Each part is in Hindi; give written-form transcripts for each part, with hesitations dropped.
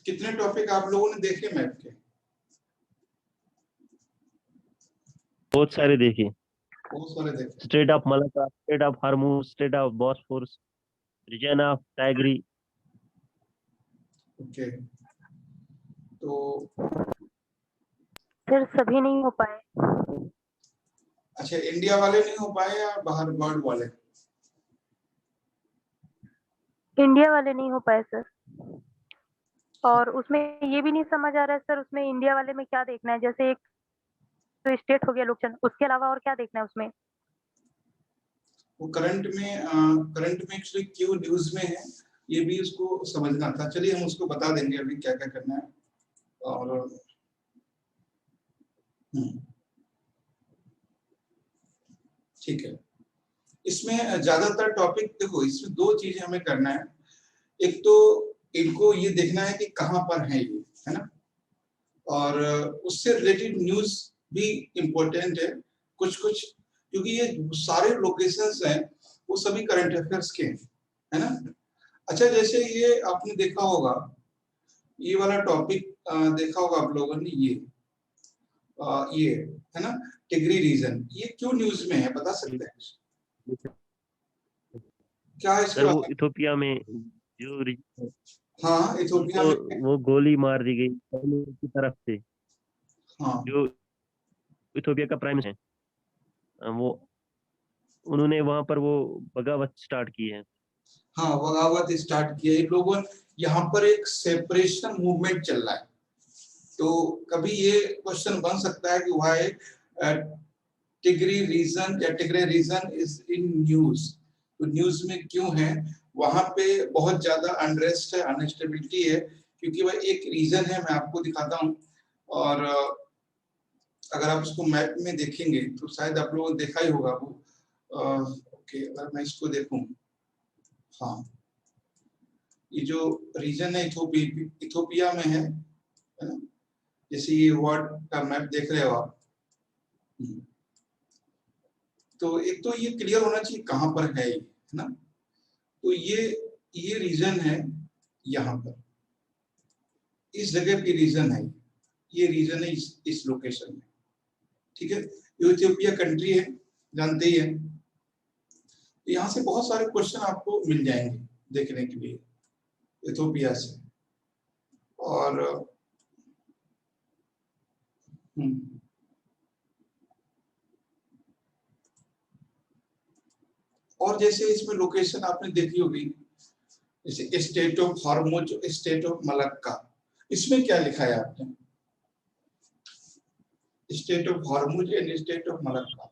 कितने टॉपिक आप लोगों ने देखे मैप के? बहुत सारे देखे। बहुत सारे देखे। Strait of Malacca, strait of Hormuz, strait of Bosphorus, region of Tigray. Okay, तो फिर सभी नहीं हो पाए। अच्छा, इंडिया वाले नहीं हो पाए या बाहर वर्ल्ड वाले? इंडिया वाले नहीं हो पाए सर। और उसमें ये भी नहीं समझ आ रहा है सर, उसमें इंडिया वाले में क्या देखना है। जैसे एक तो स्टेट हो गया लोकचंद, उसके अलावा और क्या देखना है उसमें? वो करंट में एक्चुअली क्यों न्यूज में है, ये भी उसको समझना था। चलिए हम उसको बता देंगे अभी क्या क्या करना है। और ठीक है, इसमें ज्यादातर टॉपिक देखो, इसमें दो चीजें हमें करना है। एक तो इनको ये देखना है कि कहाँ पर है ये, है ना, और उससे रिलेटेड न्यूज भी इम्पोर्टेंट है कुछ कुछ, क्योंकि ये सारे लोकेशंस हैं वो सभी करंट अफेयर्स के हैं, है ना। अच्छा, जैसे ये आपने देखा होगा, ये वाला टॉपिक देखा होगा आप लोगों ने, ये है ना, टिग्री रीजन, ये क्यों न्यूज में है, बता सकते हैं क्या है सर इसका? वो इथोपिया में जो हाँ, इथोपिया उनको में। वो गोली मार दी गई की तरफ से, हाँ जो इथोपिया का प्राइम मिनिस्टर है, वो उन्होंने वहां पर वो बगावत स्टार्ट की है। हाँ, बगावत स्टार्ट किया इन लोगों ने। यहाँ पर एक सेपरेशन मूवमेंट चल रहा है, तो कभी ये क्वेश्चन बन सकता है कि व्हाई टिग्री रीजन या Tigray reason is in news. तो न्यूज में क्यों है? वहां पे बहुत ज्यादा अनरेस्ट है, अनस्टेबिलिटी है, क्योंकि वह एक रीजन है। मैं आपको दिखाता हूँ, और अगर आप उसको मैप में देखेंगे तो शायद आप लोगों ने देखा ही होगा वो। ओके, अगर मैं इसको देखूं, हाँ, ये जो रीजन है इथोपिया में है ना। जैसे ये वर्ल्ड का मैप देख रहे हो आप, तो एक तो ये क्लियर होना चाहिए कहाँ पर है ये, है ना। तो ये रीजन है, यहाँ पर इस जगह की रीजन है, ये रीजन है इस लोकेशन में, ठीक है। ये इथियोपिया कंट्री है, जानते ही है। तो यहाँ से बहुत सारे क्वेश्चन आपको मिल जाएंगे देखने के लिए इथियोपिया से। और और जैसे इसमें लोकेशन आपने देखी होगी, जैसे state of Hormuz, state of Malacca, इसमें क्या लिखा है आपने? State of Hormuz and state of Malacca.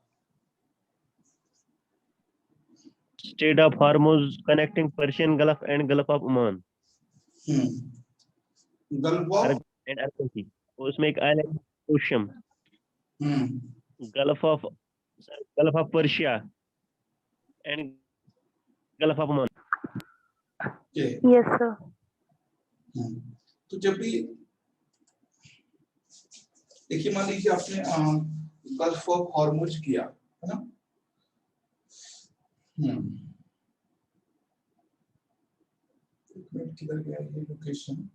State of Hormuz connecting Persian gulf and gulf of Oman gulf of and Arabian sea. उसमें एक island ocean, gulf of Persia and gulf of Oman. Yes sir. तो जब भी देखिए, मान लीजिए आपने गल्फ ऑफ हॉर्मुज किया, है ना। किधर गया ये लोकेशन?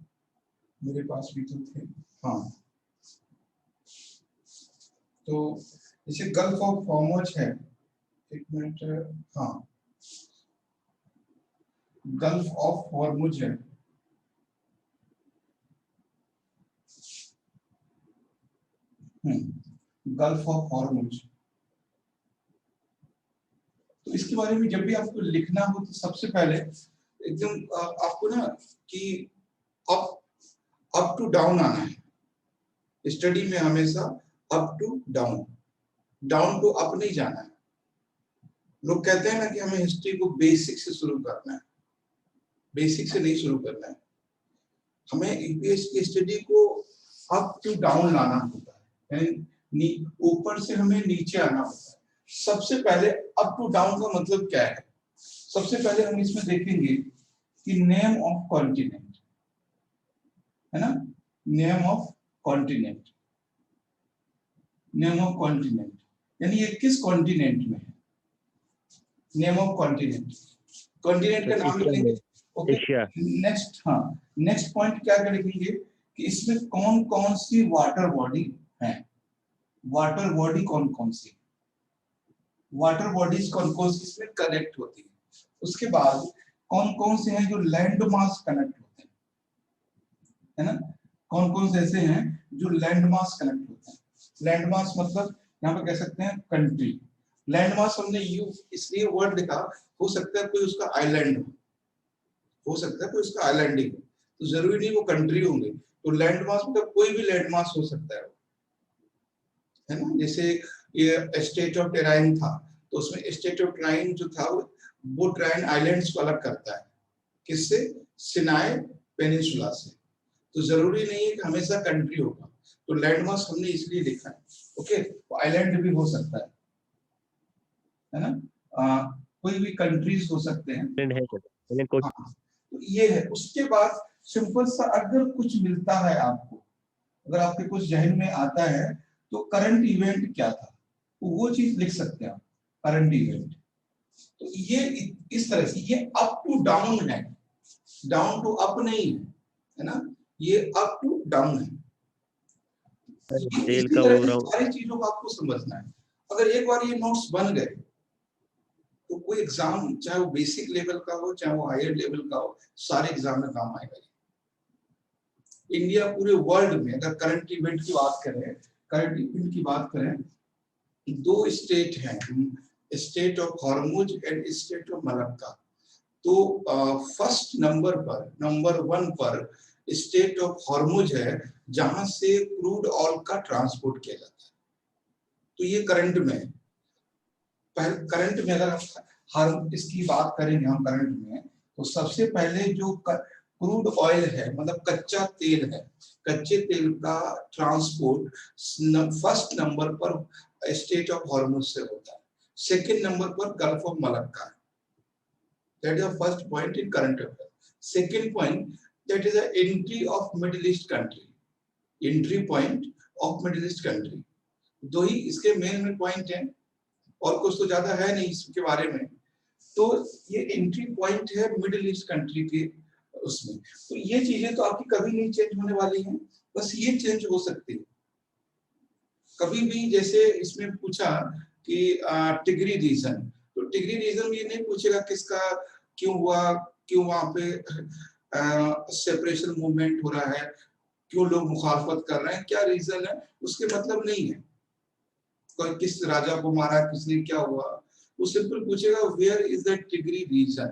मेरे पास भी तो थे, हाँ। तो जैसे गल्फ ऑफ हॉर्मुज है, एक मिनट, हाँ, गल्फ ऑफ हॉर्मुज है, गल्फ ऑफ हॉर्मुज। तो इसके बारे में जब भी आपको लिखना हो तो सबसे पहले एकदम आपको ना कि अप टू डाउन आना है। स्टडी में हमेशा up to down, down to up नहीं जाना है। लोग कहते हैं ना कि हमें हिस्ट्री को बेसिक से शुरू करना है, बेसिक से नहीं शुरू करना है। हमें यूपीएससी की स्टडी को अप टू डाउन लाना होता है, यानी ऊपर से हमें नीचे आना होता है। सबसे पहले अप टू डाउन का मतलब क्या है? सबसे पहले हम इसमें देखेंगे कि नेम ऑफ कॉन्टिनेंट, है ना, name of continent, name of continent, यानी ये किस कॉन्टिनेंट में है। नेम ऑफ कॉन्टिनेंट, कॉन्टिनेंट का नाम लिखेंगे, ओके, एशिया। नेक्स्ट, हाँ नेक्स्ट पॉइंट क्या लिखेंगे कि इसमें कौन कौन सी वाटर बॉडी है, वाटर बॉडी कौन कौन सी, वाटर बॉडीज कौन कौन सी इसमें कनेक्ट होती है। उसके बाद कौन कौन से हैं जो लैंड मास कनेक्ट होते हैं, है ना, कौन कौन से ऐसे हैं जो लैंड मास कनेक्ट होते हैं। लैंड मास मतलब यहाँ पे कह सकते हैं कंट्री। लैंड मास हमने यू इसलिए वर्ड लिखा, हो सकता है कोई उसका आइलैंड हो सकता है कोई उसका आइलैंडिंग, तो जरूरी नहीं वो कंट्री होंगे। तो लैंड मास मतलब कोई भी लैंड मास हो सकता है ना। जैसे ये स्टेट ऑफ टेराइन था, तो उसमें स्टेट ऑफ टेराइन जो था वो टेराइन आइलैंड्स को अलग करता है, किससे, सिनाई पेनिनसुला से। तो जरूरी नहीं है कि हमेशा कंट्री होगा, तो लैंड मास हमने इसलिए लिखा है। ओके, तो आइलैंड भी हो सकता है ना, कोई भी कंट्रीज हो सकते हैं। हाँ, तो ये है। उसके बाद सिंपल सा अगर कुछ मिलता है आपको, अगर आपके कुछ जहन में आता है तो करंट इवेंट क्या था, तो वो चीज लिख सकते हैं आप, करंट इवेंट। तो ये इस तरह से ये अप टू डाउन है, डाउन टू अप नहीं है ना, ये अप टू डाउन है। इसी तरह से सारी चीजों को आपको समझना है। अगर एक बार ये नोट्स बन गए तो कोई एग्जाम, चाहे वो बेसिक लेवल का हो चाहे वो हायर लेवल का हो, सारे एग्जाम में काम आएगा। इंडिया पूरे वर्ल्ड में अगर करंट इवेंट की बात करें, करंट इवेंट की बात करें, दो स्टेट हैं, state of Hormuz and state of Malacca. तो फर्स्ट नंबर पर, नंबर 1 पर स्टेट ऑफ हॉर्मुज है, जहां से क्रूड ऑयल का ट्रांसपोर्ट किया जाता है। तो ये करंट में है। करंट में अगर हम इसकी बात करेंगे हम करंट में, तो सबसे पहले जो क्रूड ऑयल है मतलब कच्चा तेल है, कच्चे तेल का ट्रांसपोर्ट फर्स्ट नंबर पर स्टेट ऑफ हॉर्मुज से होता है, सेकंड नंबर पर गल्फ ऑफ मलक्का है। That is the first point in current affair. Second point, that is the entry of middle east country, entry point of middle east country. दो ही इसके मेन पॉइंट हैं, और कुछ तो ज्यादा है नहीं इसके बारे में। तो ये एंट्री पॉइंट है मिडिल ईस्ट कंट्री के उसमें। तो ये चीजें तो आपकी कभी नहीं चेंज होने वाली हैं, बस ये चेंज हो सकती है कभी भी। जैसे इसमें पूछा कि टिगरी रीजन, तो टिगरी रीजन ये नहीं पूछेगा किसका क्यों हुआ, क्यों वहां पे सेपरेशन मूवमेंट हो रहा है, क्यों लोग मुखालफत कर रहे हैं, क्या रीजन है, उसके मतलब नहीं है। कोई किस राजा को मारा, किसने क्या हुआ, वो सिंपल पूछेगा where is the Tigray region.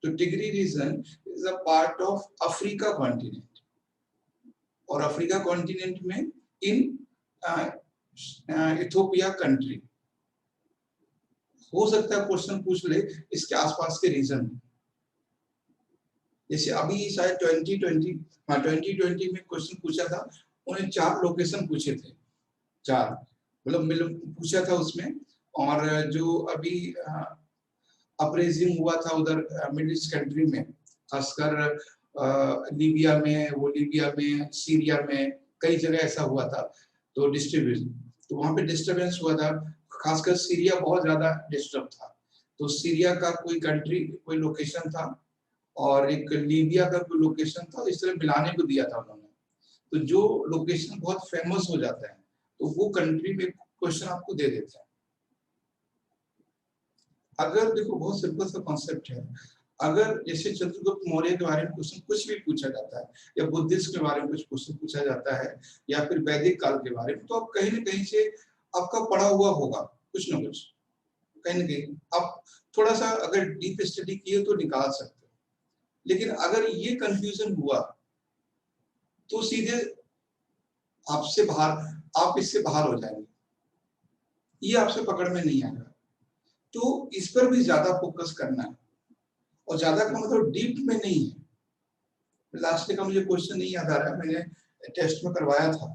तो Tigray region is a part of Africa continent, और अफ्रीका कॉन्टिनेंट में इन इथियोपिया कंट्री। हो सकता है क्वेश्चन पूछ ले इसके आसपास के रीजन। जैसे अभी शायद 2020 में क्वेश्चन पूछा था, उन्हें 4 लोकेशन पूछे थे, 4 मतलब पूछा था उसमें। और जो अभी अपरेजिंग हुआ था उधर मिडिल ईस्ट कंट्री में, खासकर लीबिया में, वो लीबिया में, सीरिया में, कई जगह ऐसा हुआ था। तो डिस्ट्रीब्यूशन, तो वहां पे डिस्टरबेंस हुआ था, खासकर सीरिया बहुत ज्यादा डिस्टर्ब था। तो सीरिया का कोई कंट्री, कोई लोकेशन था, और एक लीबिया का कोई लोकेशन था, इस तरह मिलाने को दिया था उन्होंने। तो जो लोकेशन बहुत फेमस हो जाता है तो वो कंट्री में क्वेश्चन आपको दे देता है। अगर देखो बहुत सिंपल सा कॉन्सेप्ट है, अगर जैसे चंद्रगुप्त मौर्य के बारे में क्वेश्चन कुछ भी पूछा जाता है, या बुद्धिस्ट के बारे में कुछ क्वेश्चन पूछा जाता है, या फिर वैदिक काल के बारे में, तो आप कहीं ना कहीं से आपका पढ़ा हुआ होगा कुछ ना कुछ, कहीं ना कहीं आप थोड़ा सा अगर डीप स्टडी किए तो निकाल सकते हो। लेकिन अगर ये कंफ्यूजन हुआ तो सीधे आपसे बाहर, आप इससे बाहर हो जाएंगे, ये आपसे पकड़ में नहीं आएगा। तो इस पर भी ज्यादा फोकस करना है, और ज्यादा का मतलब डीप में नहीं है। लास्ट का मुझे क्वेश्चन नहीं याद आ रहा है, मैंने टेस्ट में करवाया था,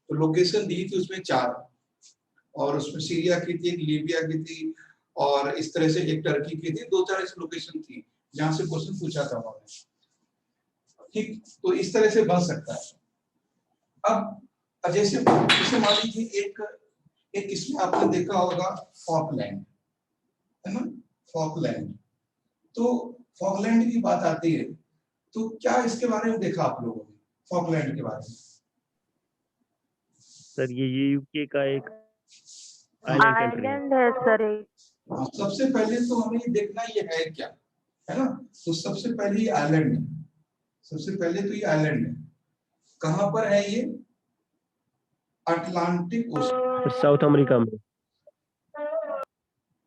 तो लोकेशन दी थी उसमें 4, और उसमें सीरिया की थी, एक लीबिया की थी, और इस तरह से एक टर्की की थी, 2-4 ऐसी लोकेशन थी जहां से क्वेश्चन पूछा था उन्होंने। ठीक, तो इस तरह से बन सकता है। अब जैसे मान लीजिए एक इसमें आपने देखा होगा फॉकलैंड, है ना, फॉकलैंड। तो फॉकलैंड की बात आती है तो क्या इसके बारे में देखा आप लोगों ने, फॉकलैंड के बारे में? सर ये यूके का एक आइलैंड कंट्री है। आइलैंड है सर एक। हाँ, सबसे पहले तो हमें ये देखना ये है क्या, है ना। तो सबसे पहले ये आइलैंड है, सबसे पहले तो ये आइलैंड है। कहाँ पर है ये? Atlantic ocean. साउथ अमेरिका में।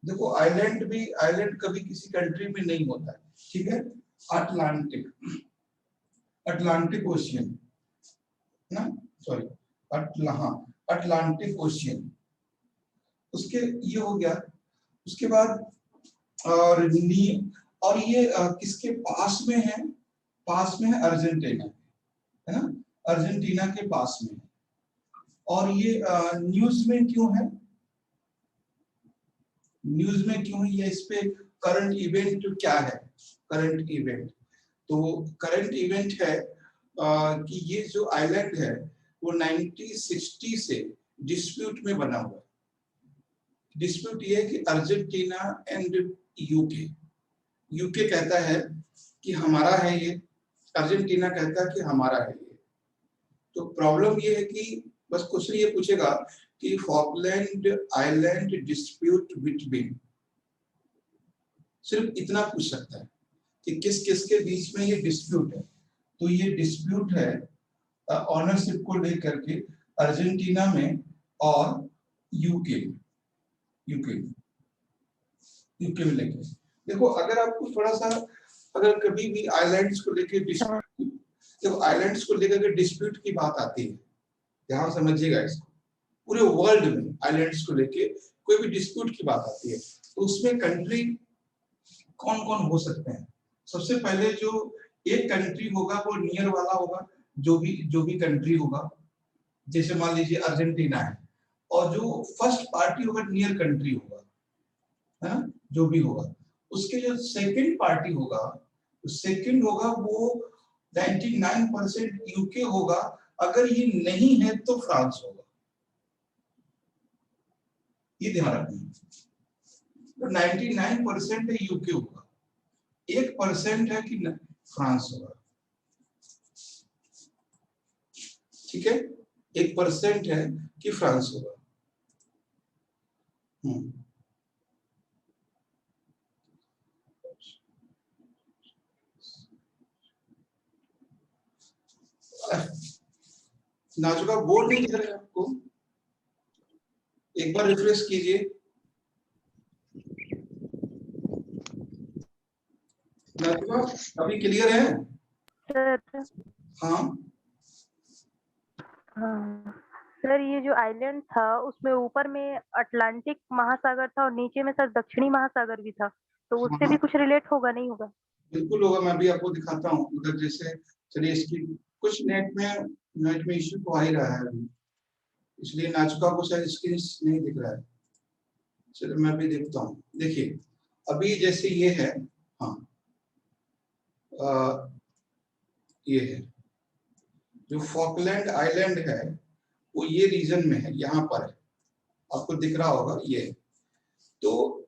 देखो आइलैंड कभी किसी कंट्री में नहीं होता है, ठीक है। अटलांटिक, अटलांटिक ओशियन ना, सॉरी अटलांटिक ओशियन, उसके ये हो गया। उसके बाद और ये किसके पास में है? पास में है अर्जेंटीना, है ना, अर्जेंटीना के पास में है। और ये न्यूज में क्यों है? न्यूज में क्यों है ये? इस पे करंट इवेंट क्या है? करंट इवेंट, तो करंट इवेंट है कि ये जो आइलैंड है वो 1960 से डिस्प्यूट में बना हुआ है। डिस्प्यूट ये है कि अर्जेंटीना एंड यूके, यूके कहता है कि हमारा है ये, अर्जेंटीना कहता है कि हमारा है ये। तो प्रॉब्लम ये है कि बस क्वेश्चन ये पूछेगा कि फॉकलैंड आइलैंड डिस्प्यूट बिटवीन, सिर्फ इतना पूछ सकता है कि किस किस के बीच में ये डिस्प्यूट है। तो ये डिस्प्यूट है ऑनरशिप को लेकर के अर्जेंटीना में और यूके में लेके। देखो अगर आपको थोड़ा सा, अगर कभी भी आइलैंड्स को लेके डिस्प्यूट, देखो आइलैंड्स को लेकर के डिस्प्यूट की बात आती है, ध्यान समझिएगा इसको, पूरे वर्ल्ड में आइलैंड्स को लेके कोई भी डिस्प्यूट की बात आती है तो उसमें कंट्री कौन कौन हो सकते हैं? सबसे पहले जो एक कंट्री होगा वो नियर वाला होगा, जो भी कंट्री होगा, जैसे मान लीजिए अर्जेंटीना है, और जो फर्स्ट पार्टी होगा नियर कंट्री होगा, है ना, जो भी होगा। उसके जो सेकंड पार्टी होगा, सेकंड होगा वो 99% यूके होगा, अगर ये नहीं है तो फ्रांस होगा, ये ध्यान रखना। तो 99% है यूके होगा, 1% है कि फ्रांस होगा, ठीक है, 1% है कि फ्रांस होगा। नाजुका बोर्ड नहीं दिख रहा है आपको? एक बार रिफ्रेश कीजिए। नाजुका अभी क्लियर है? सर हाँ हाँ सर, ये जो आइलैंड था उसमें ऊपर में अटलांटिक महासागर था और नीचे में सर दक्षिणी महासागर भी था, तो उससे भी कुछ रिलेट होगा नहीं होगा? बिल्कुल होगा, मैं भी आपको दिखाता हूँ। मतलब जैसे चलिए इसकी कुछ नेट में इश्यू तो आ ही रहा है अभी, इसलिए नाजुका को शायद स्क्रीन नहीं दिख रहा है। चलो मैं भी देखता हूँ। देखिए अभी जैसे ये है, हाँ ये है जो फॉकलैंड आइलैंड है वो ये रीजन में है, यहाँ पर है, आपको दिख रहा होगा ये। तो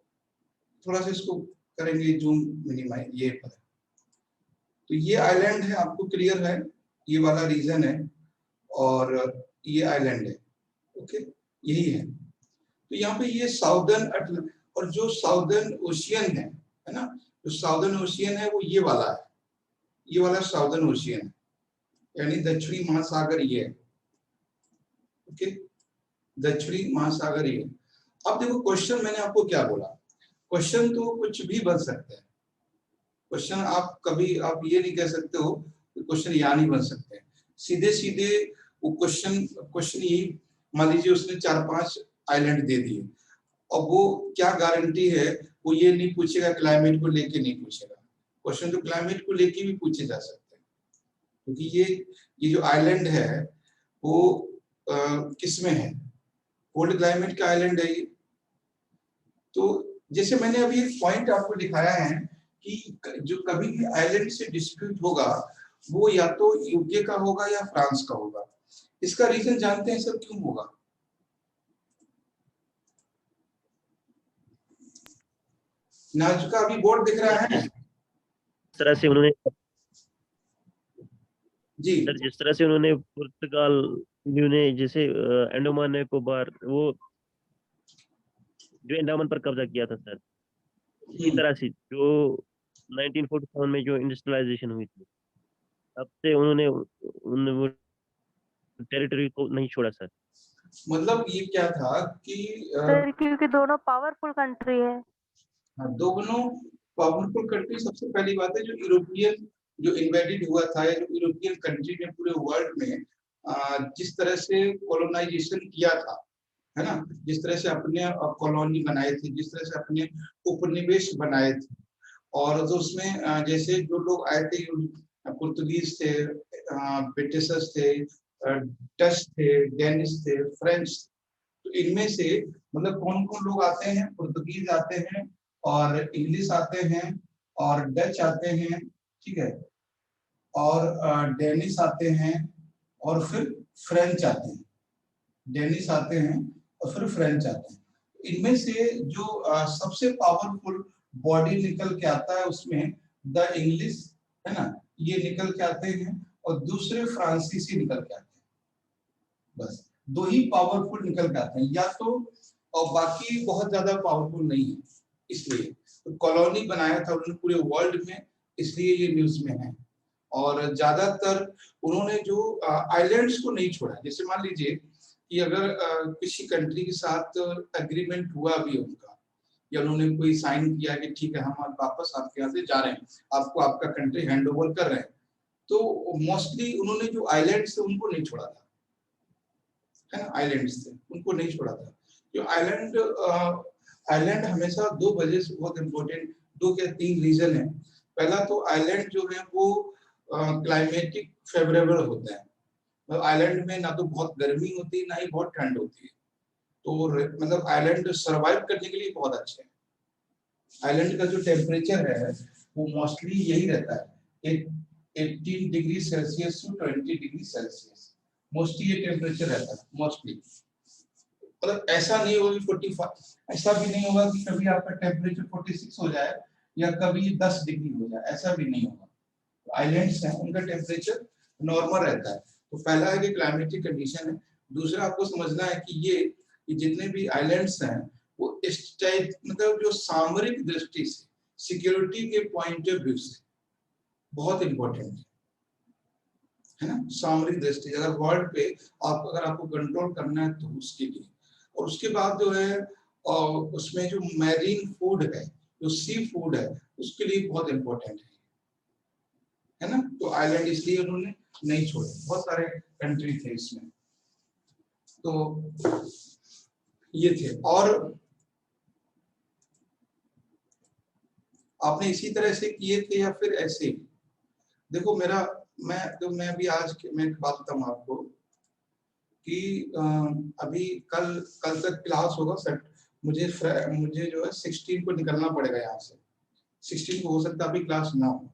थोड़ा सा इसको करेंगे जूम मिनिमाइज, ये पर तो ये आइलैंड है, आपको क्लियर है, ये वाला रीजन है और ये आइलैंड है, ओके यही है। तो यहाँ पे ये साउदर्न और जो साउदर्न ओशियन है ना, जो साउदर्न ओशियन है वो ये वाला है, ये वाला साउदर्न ओशियन है, यानी दक्षिणी महासागर ये है, ओके दक्षिणी महासागर ये। अब देखो क्वेश्चन मैंने आपको क्या बोला, क्वेश्चन तो कुछ भी बन सकता है। क्वेश्चन आप कभी आप ये नहीं कह सकते हो कि क्वेश्चन यहाँ नहीं बन सकते हैं। सीधे सीधे वो क्वेश्चन यही, मान लीजिए उसने 4-5 आइलैंड दे दिए, और वो क्या गारंटी है, वो ये नहीं पूछेगा क्लाइमेट को लेके, नहीं पूछेगा। क्वेश्चन तो क्लाइमेट को लेके भी पूछे जा सकते हैं, क्योंकि ये जो आइलैंड है वो किस में है, कोल्ड क्लाइमेट का आइलैंड है ये। तो जैसे मैंने अभी एक पॉइंट आपको दिखाया है कि जो कभी भी आइलैंड से डिस्प्यूट होगा वो या तो यूके का होगा या फ्रांस का होगा। इसका रीजन जानते हैं सर क्यों होगा? नाजुका अभी बोर्ड दिख रहा है? तरह से उन्होंने जी सर जिस तरह से उन्होंने पुर्तगाल ने जैसे अंडमान निकोबार वो जो अंडमान पर कब्जा किया था सर, इसी तरह से जो 1947 में जो इंडस्ट्रियलाइजेशन हुई थी, तब से उन्होंने वो टेरिटरी को नहीं छोड़ा सर। मतलब ये क्या था कि सर क्योंकि दोनों पावरफुल कंट्री है। दोनों पावरफुल कंट्री, सबसे पहली बात है जो यूरोपियन जो इन्वेडेड हुआ था, जो यूरोपियन कंट्री ने पूरे वर्ल्ड में जिस तरह से कॉलोनाइजेशन किया था, है ना, जिस तरह से अपने कॉलोनी बनाए थे, जिस तरह से अपने उपनिवेश बनाए थे, और तो उसमें जैसे जो लोग आए थे, पुर्तगीज थे, ब्रिटिशर्स थे, डच थे, डेनिश थे, फ्रेंच, तो इनमें से मतलब कौन कौन लोग आते हैं? पुर्तगीज आते हैं, और इंग्लिश आते हैं, और डच आते हैं, ठीक है, और डेनिश आते हैं, और फिर फ्रेंच आते हैं। डेनिश आते हैं और फिर फ्रेंच आते हैं। इनमें से जो सबसे पावरफुल बॉडी निकल के आता है उसमें द इंग्लिश, है ना, ये निकल के आते हैं, और दूसरे फ्रांसीसी निकल के आते हैं। बस दो ही पावरफुल निकल के आते हैं, या तो, और बाकी बहुत ज्यादा पावरफुल नहीं है। इसलिए तो कॉलोनी बनाया था उन्होंने पूरे वर्ल्ड में, इसलिए ये न्यूज में है। और ज्यादातर उन्होंने जो आइलैंड्स को नहीं छोड़ा। जैसे मान लीजिए कि अगर किसी कंट्री के साथ एग्रीमेंट हुआ भी उनका, या उन्होंने कोई साइन किया कि ठीक है हम वापस आपके यहाँ से जा रहे हैं, आपको आपका कंट्री हैंड ओवर कर रहे हैं, तो मोस्टली उन्होंने जो आइलैंड्स थे उनको नहीं छोड़ा था, है ना, आइलैंड्स थे उनको नहीं छोड़ा था। जो आइलैंड हमेशा दो वजह से बहुत इंपॉर्टेंट, दो या तीन रीजन है। पहला तो आइलैंड जो है वो क्लाइमेटिक फेवरेबल होता है, मतलब आइलैंड में ना तो बहुत गर्मी होती है ना ही बहुत ठंड होती है, तो मतलब आइलैंड सरवाइव करने के लिए बहुत अच्छे हैं। आइलैंड का जो टेम्परेचर है वो मोस्टली यही रहता है, 18 degree Celsius to 20 degree Celsius, mostly ये टेम्परेचर रहता है मोस्टली। मतलब ऐसा नहीं होगा कि 45, ऐसा भी नहीं होगा कि कभी आपका टेम्परेचर 46 हो जाए या कभी 10 डिग्री हो जाए, ऐसा भी नहीं होगा। आइलैंड्स हैं उनका टेम्परेचर नॉर्मल रहता है। तो पहला है कि क्लाइमेटिक कंडीशन है। दूसरा आपको समझना है कि ये जितने भी आइलैंड्स हैं वो इस टाइप, मतलब जो सामरिक दृष्टि से, सिक्योरिटी के पॉइंट ऑफ व्यू से बहुत इंपॉर्टेंट है ना, सामरिक दृष्टि। अगर वर्ल्ड पे अगर आपको कंट्रोल करना है तो उसके लिए, और उसके बाद जो है उसमें जो मैरीन फूड है, जो सी फूड है, उसके लिए बहुत इंपॉर्टेंट है ना। तो आइलैंड इसलिए उन्होंने नहीं छोड़े, बहुत सारे कंट्री थे इसमें, तो ये थे। और आपने इसी तरह से किए थे या फिर ऐसे? देखो मैं अभी आज मैं एक बात बताऊं आपको कि अभी कल तक क्लास होगा सेट, मुझे जो है 16 को निकलना पड़ेगा यहाँ से। 16 को हो सकता है अभी क्लास ना हो,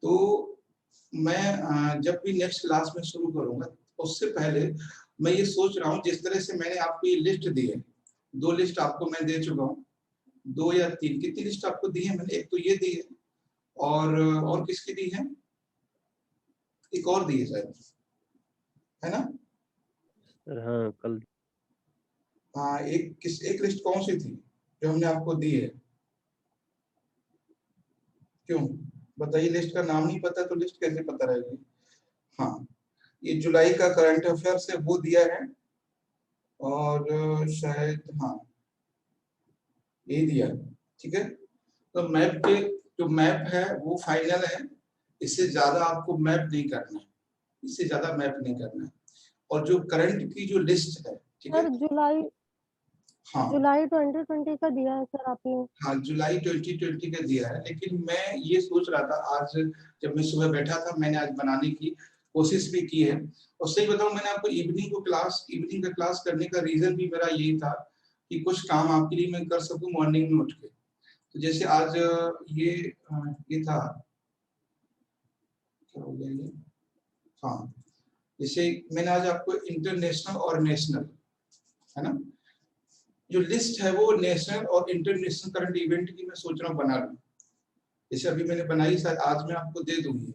तो मैं जब भी नेक्स्ट क्लास में शुरू करूंगा उससे पहले मैं ये सोच रहा हूँ, जिस तरह से मैंने आपको ये लिस्ट दी है, 2 लिस्ट आपको मैं दे चुका हूँ, 2 या 3, कितनी लिस्ट आपको दी है मैंने? एक तो ये दी है, और किसकी दी है? एक और दी है शायद, है ना? हाँ कल। हाँ, एक लिस्ट कौन सी थी जो हमने आपको दी है? क्यों बताइए, लिस्ट का नाम नहीं पता तो लिस्ट कैसे पता रहेगी? हाँ, ये जुलाई का करंट अफेयर्स है वो दिया है, और शायद हाँ ये दिया है, ठीक है। तो मैप के जो मैप है वो फाइनल है, इससे ज्यादा आपको मैप नहीं करना है, इससे ज्यादा मैप नहीं करना है। और जो करंट की जो लिस्ट है, ठीक है, सर जुलाई हाँ 2020 का दिया है सर आपने। हाँ जुलाई 2020 का दिया है, लेकिन मैं ये सोच रहा था आज जब मैं सुबह बैठा था, मैंने आज बनाने की कोशिश भी की है। और सही बताऊं, मैंने आपको इवनिंग का क्लास करने का रीजन भी मेरा यही था कि कुछ काम आपके लिए मैं कर सकूं मॉर्निंग में उठ के। तो जैसे आज ये था, क्या हो गया ये, हाँ, जैसे मैंने आज आपको इंटरनेशनल और नेशनल, है ना, जो लिस्ट है वो नेशनल और इंटरनेशनल करंट इवेंट की मैं सोच रहा हूँ बना लूं। जैसे अभी मैंने बनाई, शायद आज मैं आपको दे दूंगी।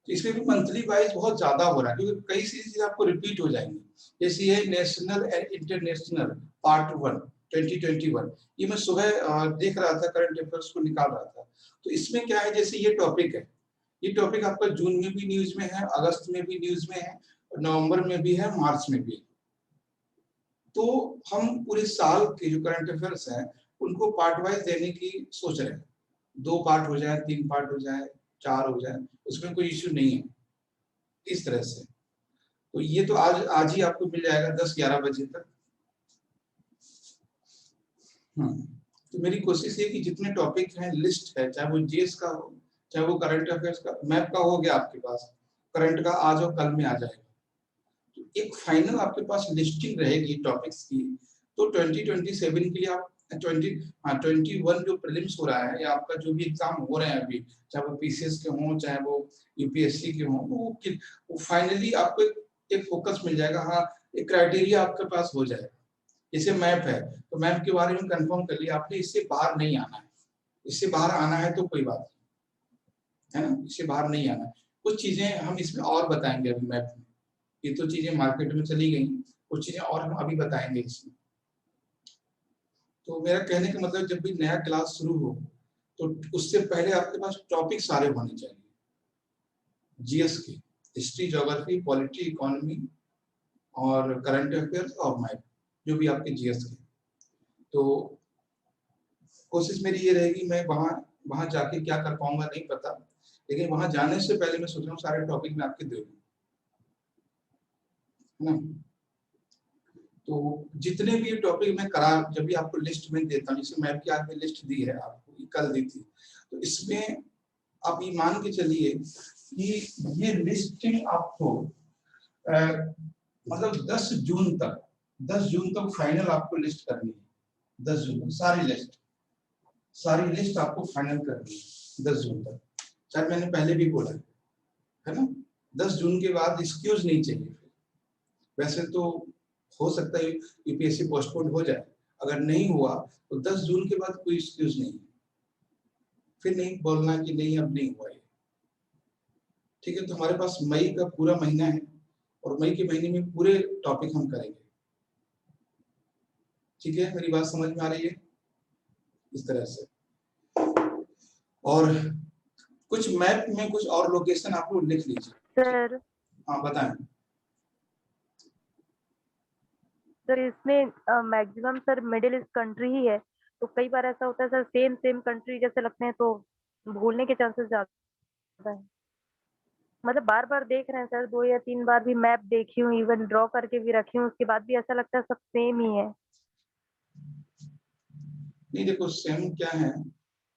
तो इसमें भी मंथली वाइज बहुत ज्यादा हो रहा है, क्योंकि कई सीरीज आपको रिपीट हो जाएंगी। जैसे ये नेशनल एंड इंटरनेशनल पार्ट 1 2021, ये मैं सुबह देख रहा था, करंट अफेयर्स को निकाल रहा था। तो इसमें क्या है, जैसे ये टॉपिक है, ये टॉपिक आपका जून में भी न्यूज में है, अगस्त में भी न्यूज में है, नवंबर में भी है, मार्च में भी है। तो हम पूरे साल के जो करंट अफेयर्स हैं उनको पार्ट वाइज देने की सोच रहे हैं। 2 पार्ट हो जाए, 3 पार्ट हो जाए, 4 हो जाए, उसमें कोई इश्यू नहीं है। इस तरह से तो ये तो आज ही आपको मिल जाएगा 10-11 बजे तक। तो मेरी कोशिश है कि जितने टॉपिक हैं, लिस्ट है, चाहे वो जीएस का हो, चाहे वो करंट अफेयर्स का, मैप का हो गया आपके पास, करंट का आज और कल में आ जाएगा। तो एक फाइनल आपके पास लिस्टिंग रहेगी टॉपिक्स की। तो 2027 के लिए आप 21 जो प्रीलिम्स हो रहा है, या आपका जो भी एग्जाम हो रहे हैं अभी, चाहे वो पीसीएस के हों, चाहे वो यूपीएससी के हों, वो फाइनली आपको एक फोकस मिल जाएगा। हाँ, एक क्राइटेरिया आपके पास हो जाएगा। जैसे मैप है, तो मैप के बारे में कंफर्म कर लिया आपने, इससे बाहर नहीं आना है। इससे बाहर आना है तो कोई बात नहीं, है ना, इससे बाहर नहीं आना है। कुछ चीजें हम इसमें और बताएंगे अभी मैप में, ये तो चीजें मार्केट में चली गई, कुछ चीजें और हम अभी बताएंगे इसमें। तो मेरा कहने का मतलब, जब भी नया क्लास शुरू हो तो उससे पहले आपके पास टॉपिक सारे होने चाहिए जीएस के, हिस्ट्री, ज्योग्राफी, पॉलिटी, इकोनॉमी और करंट अफेयर्स और मैथ, जो भी आपके जीएस के। तो कोशिश मेरी ये रहेगी, मैं वहां जाके क्या कर पाऊंगा नहीं पता, लेकिन वहां जाने से पहले मैं सोच रहा हूँ सारे टॉपिक में आपके दे दूं, है ना। तो जितने भी टॉपिक मैं करा, जब भी आपको लिस्ट में देता हूँ, जैसे मैप की आपने लिस्ट दी है, आपको कल दी थी, तो इसमें आप ये मान के चलिए कि ये लिस्टिंग आपको मतलब 10 जून तक फाइनल आपको लिस्ट करनी है। 10 जून तक सारी लिस्ट आपको फाइनल करनी है 10 जून तक। शायद मैंने पहले भी बोला है ना, 10 जून के बाद एक्सक्यूज नहीं चाहिए। वैसे तो हो सकता है यूपीएससी पोस्टपोन हो जाए, अगर नहीं हुआ तो 10 जून के बाद कोई एक्सक्यूज नहीं, फिर नहीं बोलना कि नहीं अब नहीं हुआ ये। ठीक है, तो हमारे पास मई का पूरा महीना है, और मई के महीने में पूरे टॉपिक हम करेंगे। ठीक है, मेरी बात समझ में आ रही है? इस तरह से। और कुछ मैप में कुछ और लोकेशन आप लोग लिख लीजिए। सर हाँ बताएं। सर इसमें maximum sir middle east country ही है, तो कई बार ऐसा होता है सर, सेम कंट्री जैसे लगते हैं, तो भूलने के चांसेस ज्यादा है। मतलब बार बार देख रहे हैं सर, 2 या 3 बार भी मैप देखी हूँ, इवन ड्रॉ करके भी रखी हूँ, उसके बाद भी ऐसा लगता है सब सेम ही है। नहीं देखो, सेम क्या है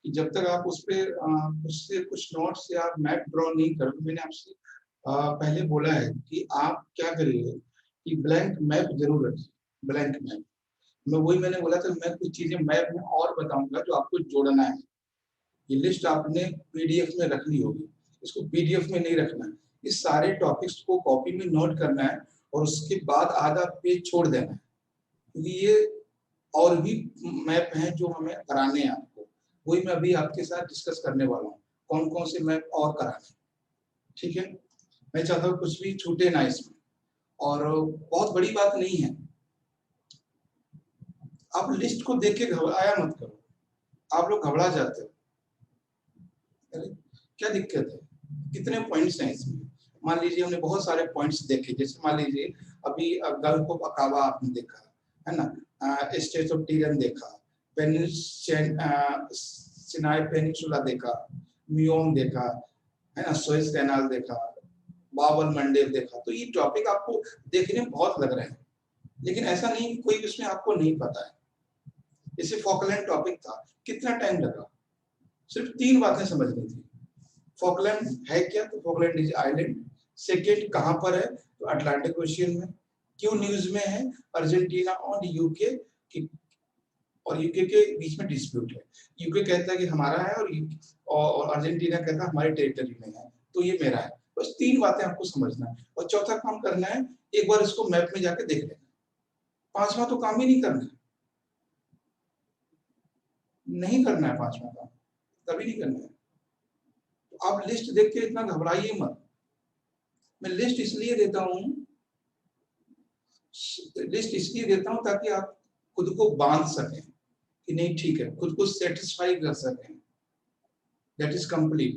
कि जब तक आप उस पे उससे कुछ नोट्स या मैप ड्रॉ नहीं करोगे, मैंने आपसे पहले बोला है कि आप क्या करिए कि ब्लैंक मैप जरूर रखिए, ब्लैंक मैप। मैंने बोला था, मैं कुछ चीजें मैप में और बताऊंगा जो आपको जोड़ना है। ये लिस्ट आपने पीडीएफ में रखनी होगी, इसको पीडीएफ में नहीं रखना है। इस सारे टॉपिक्स को कॉपी में नोट करना है, और उसके बाद आधा पेज छोड़ देना है, क्योंकि ये और भी मैप हैं जो हमें कराने हैं आपको, वही मैं अभी आपके साथ डिस्कस करने वाला हूँ, कौन कौन से मैप और कराने। ठीक है, मैं चाहता हूँ कुछ भी छूटे ना इसमें, और बहुत बड़ी बात नहीं है। आप लिस्ट को देख के घबराया मत करो, आप लोग घबरा जाते हो, अरे क्या दिक्कत है, कितने पॉइंट्स हैं इसमें। मान लीजिए हमने बहुत सारे पॉइंट्स देखे, जैसे मान लीजिए अभी गल्फ ऑफ अकाबा आपने देखा, है ना, स्टेट ऑफ टीरन देखा, सिनाई पेनिनसुला देखा, मियोम देखा, है ना, सुएज कैनाल देखा, बाबल मंडेब देखा। तो ये टॉपिक आपको देखने में बहुत लग रहे हैं, लेकिन ऐसा नहीं कि कोई इसमें आपको नहीं पता है। जैसे फॉकलैंड टॉपिक था, कितना टाइम लगा, सिर्फ 3 बातें समझनी थी। फॉकलैंड है क्या, तो फॉकलैंड इज आइलैंड। सेकेंड, कहां पर है, तो अटलांटिक ओशियन में। क्यों न्यूज में है, अर्जेंटीना और यूके के बीच में डिस्प्यूट है। यूके कहता है कि हमारा है, और अर्जेंटीना कहता है हमारे टेरिटरी में है, तो ये मेरा है। बस 3 बातें आपको समझना है, और चौथा काम करना है, एक बार इसको मैप में जाके देख लेना। 5वां तो काम ही नहीं करना है, 5वां काम। कभी नहीं करना है। तो आप लिस्ट देख के इतना घबराइए मत। मैं लिस्ट इसलिए देता हूं ताकि आप खुद को बांध सकें कि नहीं ठीक है, खुद को सेटिस्फाई कर सकें, दैट इज कंप्लीट।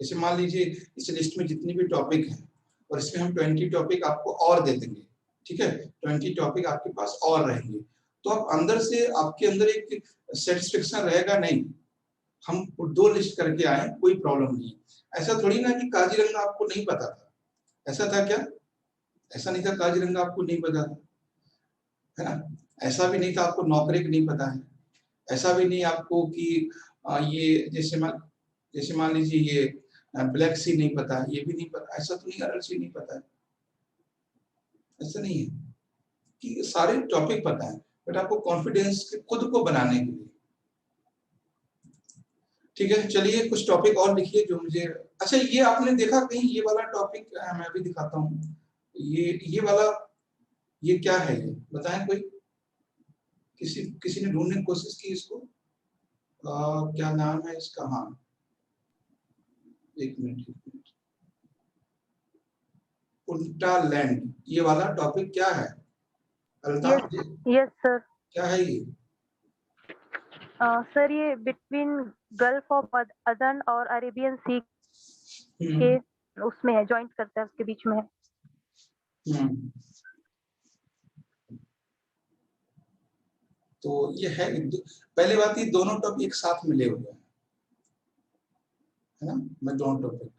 जैसे मान लीजिए इस लिस्ट में जितनी भी टॉपिक है और इसमें हम 20 टॉपिक आपको और दे देंगे, ठीक है, 20 टॉपिक आपके पास और रहेंगे, तो आप अंदर से आपके अंदर एक सेटिस्फेक्शन रहेगा नहीं, हम 2 लिस्ट करके आए, कोई प्रॉब्लम नहीं। ऐसा थोड़ी ना कि काजीरंगा आपको नहीं पता था, ऐसा था क्या? ऐसा नहीं था काजीरंगा आपको नहीं पता था, है ना? ऐसा भी नहीं था आपको नौकरी नहीं पता है, ऐसा भी नहीं आपको कि ये जैसे मान लीजिए ये ब्लैक सी नहीं पता है, ये भी नहीं पता, ऐसा तो नहीं अरल सी नहीं पता है, ऐसा नहीं है कि सारे टॉपिक पता है, बट आपको कॉन्फिडेंस खुद को बनाने के लिए। ठीक है, चलिए कुछ टॉपिक और लिखिए जो मुझे, अच्छा ये आपने देखा कहीं ये वाला टॉपिक, मैं भी दिखाता हूँ, ये वाला, ये क्या है, ये बताएं कोई, किसी ने ढूंढने की कोशिश की इसको, क्या नाम है इसका? हाँ एक मिनट, पुंटालैंड, ये वाला टॉपिक क्या है? Altaf yes sir. क्या है ये? सर ये बिटवीन गल्फ ऑफ अदन और अरेबियन सी के उसमें है, जॉइंट करता है, उसके बीच में है। तो ये है, पहली बात ये दोनों टॉपिक एक साथ मिले हुए हैं, है ना? मैं दोनों टॉपिक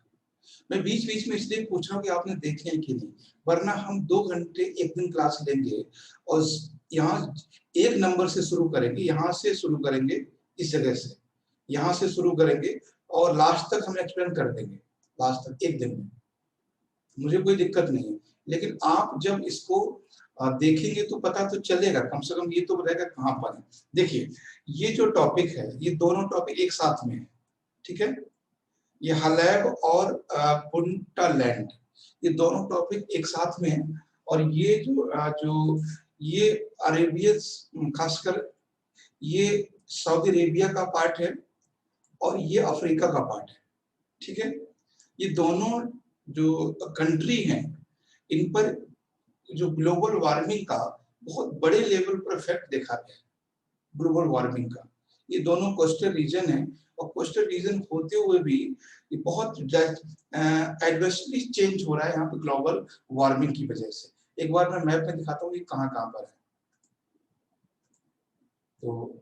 मैं बीच बीच में इसलिए पूछ रहा हूँ कि आपने देखे हैं कि नहीं, वरना हम 2 घंटे एक दिन क्लास लेंगे और यहाँ एक नंबर से शुरू करेंगे, यहाँ से शुरू करेंगे, इस जगह से यहाँ से शुरू करेंगे और लास्ट तक हम एक्सप्लेन कर देंगे, लास्ट तक एक दिन में, मुझे कोई दिक्कत नहीं है। लेकिन आप जब इसको देखेंगे तो पता तो चलेगा, कम से कम ये तो बताएगा कहाँ पर है। देखिए ये जो टॉपिक है, ये दोनों टॉपिक एक साथ में है, ठीक है, ये हलैब और पुंटालैंड, ये दोनों टॉपिक एक साथ में है। और ये जो ये अरेबियन, खासकर ये सऊदी अरेबिया का पार्ट है और ये अफ्रीका का पार्ट है, ठीक है। ये दोनों जो कंट्री हैं, इन पर जो ग्लोबल वार्मिंग का बहुत बड़े लेवल पर इफेक्ट देखा गया, ग्लोबल वार्मिंग का। ये दोनों कोस्टल रीजन है और कोस्टल रीजन होते हुए भी ये बहुत एडवर्सली चेंज हो रहा है यहाँ पे ग्लोबल वार्मिंग की वजह से। एक बार मैं मैप में दिखाता हूँ ये कहाँ कहाँ पर है। तो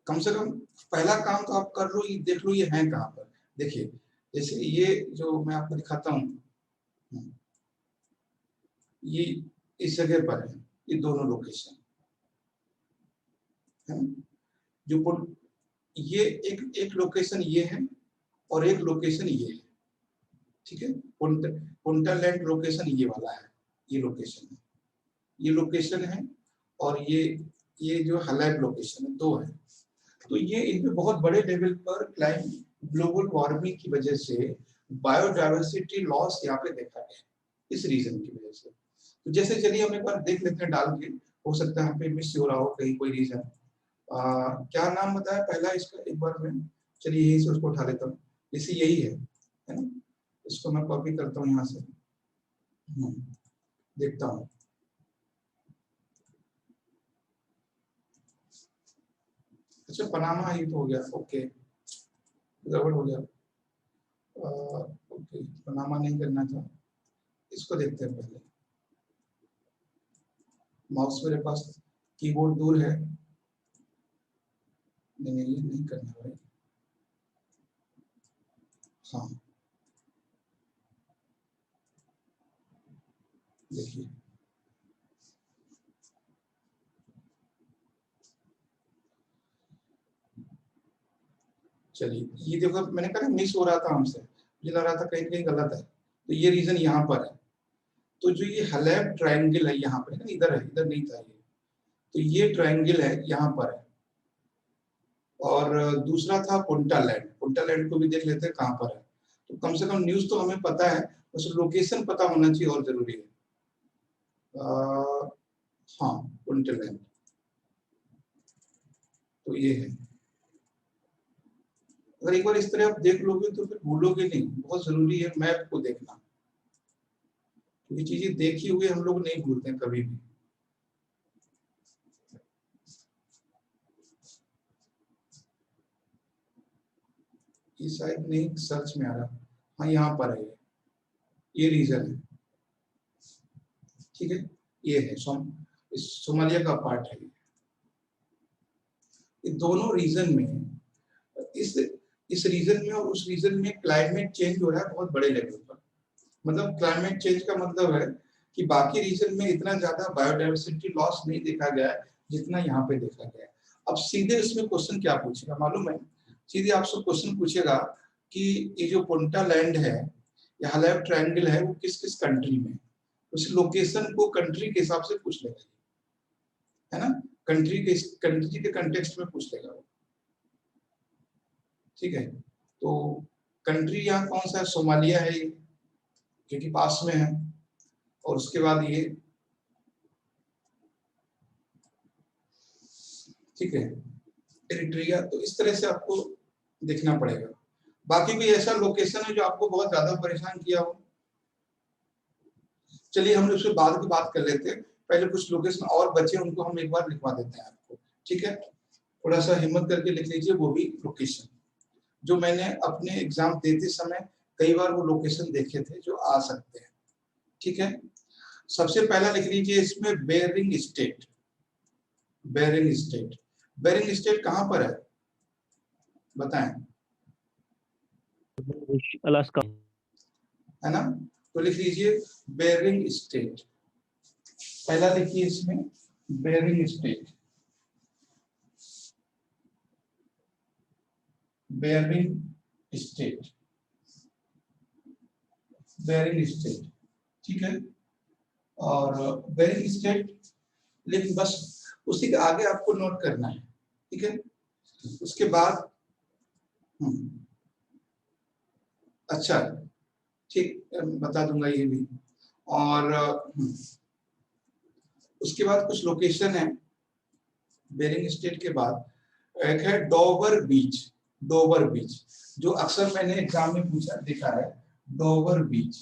कम से कम पहला काम तो आप कर लो, ये देख लो ये है कहाँ पर। देखिए जैसे ये जो मैं आपको दिखाता हूँ, ये इस जगह पर है, ये दोनों लोकेशन है। जो ये एक लोकेशन ये है और एक लोकेशन ये है, ठीक है। पुंटालैंड लोकेशन ये वाला है, ये लोकेशन है, ये लोकेशन है, और ये जो हलैब लोकेशन है, 2 है। तो ये इनपे बहुत बड़े लेवल पर ग्लोबल वार्मिंग की वजह से बायोडायवर्सिटी लॉस यहाँ पे देखा गया, इस रीजन की वजह से। तो जैसे चलिए हम एक बार देख लेते हैं डाल के, हो सकता है यहाँ पे मिस हो रहा हो कहीं कोई रीजन। क्या नाम बताया पहला इसका, एक बार मैं, चलिए यही से उसको उठा लेता हूँ, जैसे यही है ना, इसको मैं कॉपी करता हूँ यहाँ से, देखता हूँ। अच्छा पनामा ये तो हो गया, ओके, गड़बड़ हो गया, ओके पनामा नहीं करना था, इसको देखते हैं पहले। माउस मेरे पास, कीबोर्ड दूर है, नहीं ये नहीं करना भाई, हाँ देखिए चलिए, ये देखो मैंने कहा मिस हो रहा था हमसे, मुझे लग रहा था कहीं कहीं गलत है, तो ये रीजन यहाँ पर है। तो जो ये हलैब ट्रायंगल है यहाँ पर है ना, इधर है, इधर नहीं था ये, तो ये ट्रायंगल है यहाँ पर है। और दूसरा था पुंटालैंड को भी देख लेते हैं कहाँ पर है। तो कम से कम न्यूज तो हमें पता है, बस लोकेशन पता होना चाहिए और जरूरी है। हाँ पुंटालैंड, तो ये है, अगर एक बार इस तरह आप देख लोगे तो फिर भूलोगे नहीं। बहुत जरूरी है मैप को देखना, ये चीजें देखी हुई हम लोग नहीं भूलते कभी भी। ये शायद नहीं सर्च में आ रहा, हाँ यहाँ पर है, ये रीजन है, ठीक है, ये है सोमालिया का पार्ट है। ये दोनों रीजन में, इस रीजन में और उस रीजन में क्लाइमेट चेंज हो रहा है बहुत बड़े लेवल पर। मतलब क्लाइमेट चेंज का मतलब है कि बाकी रीजन में इतना ज्यादा बायोडाइवर्सिटी लॉस नहीं देखा गया है जितना यहाँ पे देखा गया है। अब सीधे इसमें क्वेश्चन क्या पूछेगा मालूम है, सीधे आपसे क्वेश्चन पूछेगा कि ये जो पुंटा लैंड है या हालेब ट्रायंगल है वो किस किस कंट्री में, उस लोकेशन को कंट्री के हिसाब से पूछ लेगा, है ना, कंट्री के कंटेक्स्ट में पूछ लेगा वो, ठीक है। तो कंट्री यहाँ कौन सा है, सोमालिया है क्योंकि पास में है, और उसके बाद ये, ठीक है, एरिट्रिया। तो इस तरह से आपको देखना पड़ेगा। बाकी कोई ऐसा लोकेशन है जो आपको बहुत ज्यादा परेशान किया हो? चलिए हम उसके बाद की बात कर लेते हैं, पहले कुछ लोकेशन और बचे उनको हम एक बार लिखवा देते हैं आपको, ठीक है। थोड़ा सा हिम्मत करके लिख लीजिए वो भी लोकेशन जो मैंने अपने एग्जाम देते समय कई बार वो लोकेशन देखे थे जो आ सकते हैं, ठीक है। सबसे पहला लिख लीजिए इसमें Bering Strait. Bering Strait, Bering Strait कहां पर है बताएं? अलास्का, है ना, तो लिख लीजिए बेरिंग स्टेट। पहला लिखिए इसमें Bering Strait, Bering Strait, Bering Strait, ठीक है। और बेरिंग स्टेट लेकिन बस उसी के आगे आपको नोट करना है, ठीक है। उसके बाद अच्छा ठीक बता दूंगा ये भी। और उसके बाद कुछ लोकेशन है बेरिंग स्टेट के बाद, एक है डोवर बीच। डोवर बीच जो अक्सर मैंने एग्जाम में पूछा देखा है, डोवर बीच,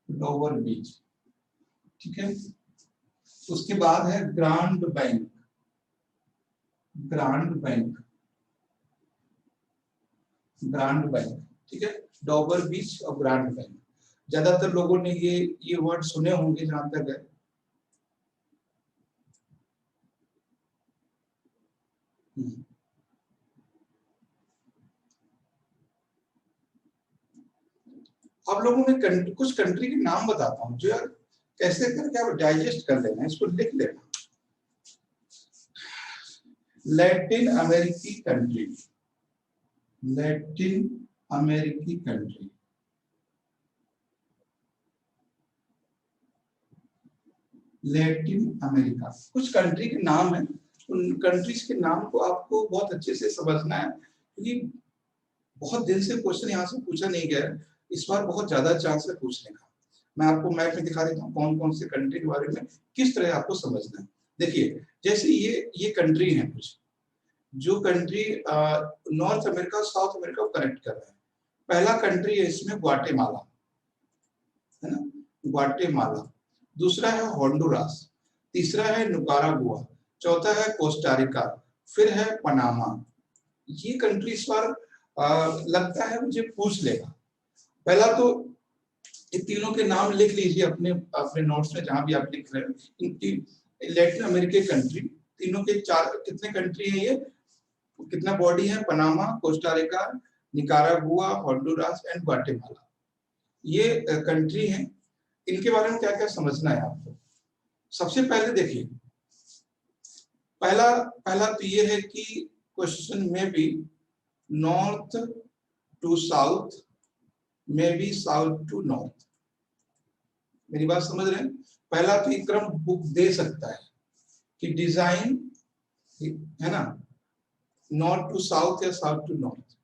डोवर बीच, ठीक है। उसके बाद है grand bank, grand bank, grand bank, ठीक है। डोवर बीच और ग्रांड बैंक, ज्यादातर लोगों ने ये वर्ड सुने होंगे जहां तक है। आप लोगों में कुछ कंट्री के नाम बताता हूं जो यार कैसे करके आप डाइजेस्ट कर लेना, इसको लिख लेना। लैटिन अमेरिकी कंट्री, लैटिन अमेरिकी कंट्री, लैटिन अमेरिका, कुछ कंट्री के नाम है। उन कंट्रीज के नाम को आपको बहुत अच्छे से समझना है क्योंकि बहुत दिन से क्वेश्चन यहाँ से पूछा नहीं गया है, इस बार बहुत ज्यादा चांस है पूछने का। मैं आपको मैप में दिखा देता हूँ कौन कौन से कंट्री के बारे में किस तरह आपको समझना है। देखिए जैसे ये कंट्री है कुछ जो country north America south America को कनेक्ट कर रहा है। पहला कंट्री है इसमें ग्वाटेमाला, है ना, ग्वाटेमाला। दूसरा है होंडुरास, तीसरा है निकारागुआ, चौथा है कोस्टारिका, फिर है पनामा। ये कंट्री इस बार लगता है मुझे पूछ लेगा। पहला तो ये तीनों के नाम लिख लीजिए अपने अपने नोट्स में जहां भी आप लिख रहे हैं। लैटिन अमेरिकी कंट्री, तीनों के चार कितने कंट्री है ये, कितना बॉडी है, Panama, Costa Rica, Nicaragua, Honduras and Guatemala. ये कंट्री हैं। इनके बारे में क्या क्या समझना है आपको। सबसे पहले देखिए पहला तो ये है कि क्वेश्चन में भी नॉर्थ टू साउथ, में भी साउथ टू नॉर्थ। मेरी बात समझ रहे हैं? पहला तो एक क्रम बुक दे सकता है कि डिजाइन, है ना, नॉर्थ टू साउथ या साउथ टू नॉर्थ,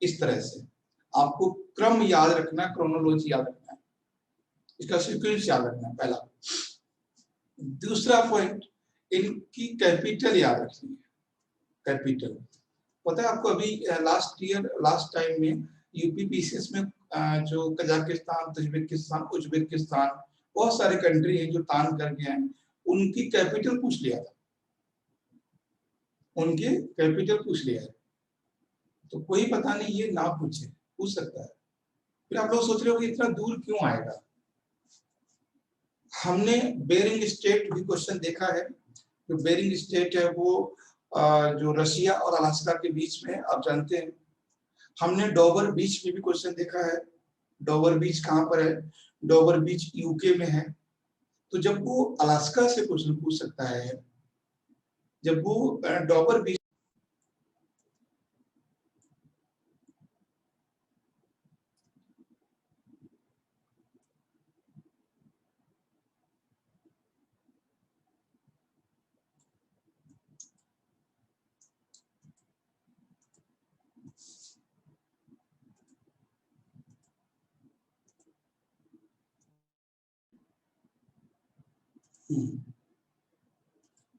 इस तरह से आपको क्रम याद रखना, क्रोनोलॉजी याद रखना है, इसका सीक्वेंस याद रखना है पहला। दूसरा पॉइंट, इनकी कैपिटल याद रखनी है, कैपिटल। पता है आपको अभी लास्ट टाइम में यूपीपीसीएस में जो कजाकिस्तान, तजिकिस्तान, उज्बेकिस्तान, बहुत सारे कंट्री हैं जो तान कर गए हैं, उनकी कैपिटल पूछ लिया था, उनके कैपिटल पूछ लिया है। तो कोई पता नहीं ये ना पूछ सकता है। फिर आप लोग सोच रहे हो कि इतना दूर क्यों आएगा। हमने बेरिंग स्टेट भी क्वेश्चन देखा है। जो बेरिंग स्टेट है वो जो रशिया और अलास्का के बीच में, आप जानते हैं। हमने डोवर बीच में भी क्वेश्चन देखा है। डोवर बीच कहाँ पर है? डोवर बीच यूके में है। तो जब वो अलास्का से क्वेश्चन पूछ सकता है, जब वो डोवर बीच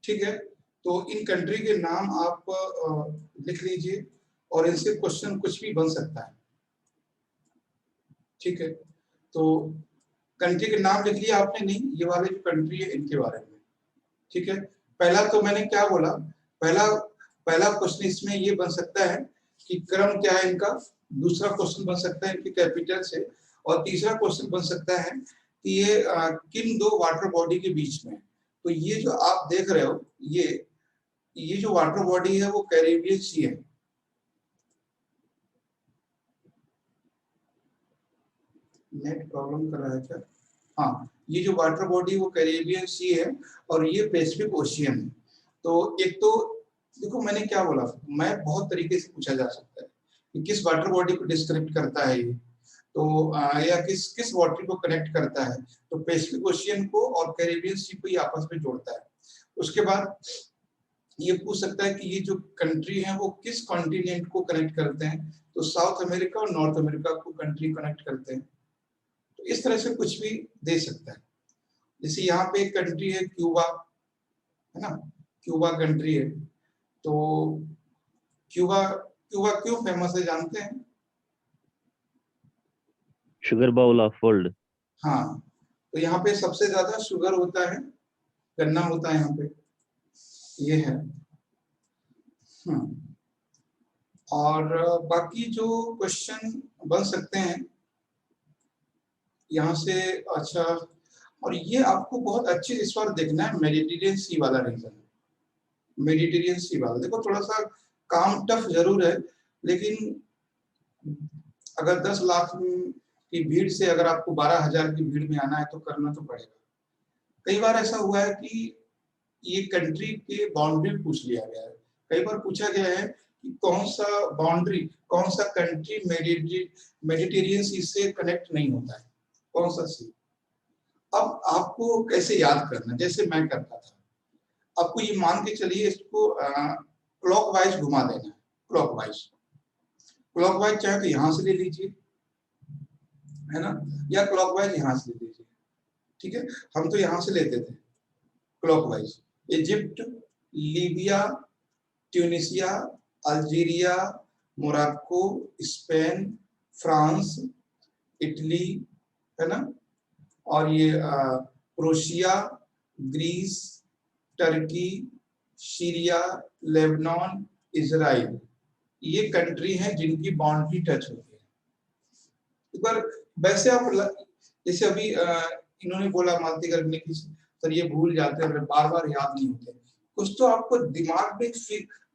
ठीक है। तो इन कंट्री के नाम आप लिख लीजिए और इनसे क्वेश्चन कुछ भी बन सकता है। ठीक है, तो कंट्री के नाम लिख लिया आपने? नहीं, ये वाले जो कंट्री है इनके बारे में। ठीक है, पहला तो मैंने क्या बोला, पहला क्वेश्चन इसमें ये बन सकता है कि क्रम क्या है इनका। दूसरा क्वेश्चन बन सकता है इनकी कैपिटल से। और तीसरा क्वेश्चन बन सकता है कि ये किन दो वाटर बॉडी के बीच में। तो ये जो आप देख रहे हो, ये जो वाटर बॉडी है वो कैरेबियन सी है। नेट प्रॉब्लम कर रहा है क्या? हाँ, ये जो वाटर बॉडी वो कैरेबियन सी है और ये पैसिफिक ओशियन है। तो एक तो देखो मैंने क्या बोला, मैं बहुत तरीके से पूछा जा सकता है कि किस वाटर बॉडी को डिस्क्राइब करता है ये, तो या किस वाटर को कनेक्ट करता है। तो पैसिफिक ओशियन को और कैरेबियन सी को ये आपस में जोड़ता है। उसके बाद ये पूछ सकता है कि ये जो कंट्री है वो किस कॉन्टिनेंट को कनेक्ट करते हैं। तो साउथ अमेरिका और नॉर्थ अमेरिका को कंट्री कनेक्ट करते हैं। तो इस तरह से कुछ भी दे सकता है। जैसे यहाँ पे एक कंट्री है क्यूबा, है ना, क्यूबा कंट्री है। तो क्यूबा क्यूबा क्यों फेमस है जानते हैं? Sugar bowl of world. हाँ, तो यहाँ पे सबसे ज्यादा शुगर होता है, गन्ना होता है यहाँ पे, ये है। और बाकी जो क्वेश्चन बन सकते हैं यहाँ से, अच्छा, और ये आपको बहुत अच्छे इस बार देखना है मेडिटेरियन सी वाला रीजन। मेडिटेरियन सी वाला देखो, थोड़ा सा काम टफ जरूर है, लेकिन अगर 10 लाख की भीड़ से अगर आपको 12,000 की भीड़ में आना है तो करना तो पड़ेगा। कई बार ऐसा हुआ है कि ये कंट्री के बाउंड्री पूछ लिया गया है। कई बार पूछा गया है कि कौन सा बाउंड्री, कौन सा कंट्री मेडिटेरियन सी से कनेक्ट नहीं होता है, कौन सा सी। अब आपको कैसे याद करना, जैसे मैं करता था, आपको ये मान के चलिए इसको क्लॉकवाइज घुमा देना है। क्लॉकवाइज चाहे तो यहां से ले लीजिए, है ना, या क्लॉकवाइज यहां से ले लीजिए। ठीक है, हम तो यहां से लेते थे clockwise. Egypt, Libya, Tunisia, Algeria, Morocco, Spain, France, Italy, है ना, और ये Croatia, Greece, Turkey, Syria, Lebanon, Israel, ये कंट्री हैं जिनकी बाउंड्री टच होती है। पर वैसे आप जैसे अभी इन्होंने बोला मालती गर्ग ने कि सर ये भूल जाते हैं, बार बार याद नहीं होते। कुछ तो आपको दिमाग में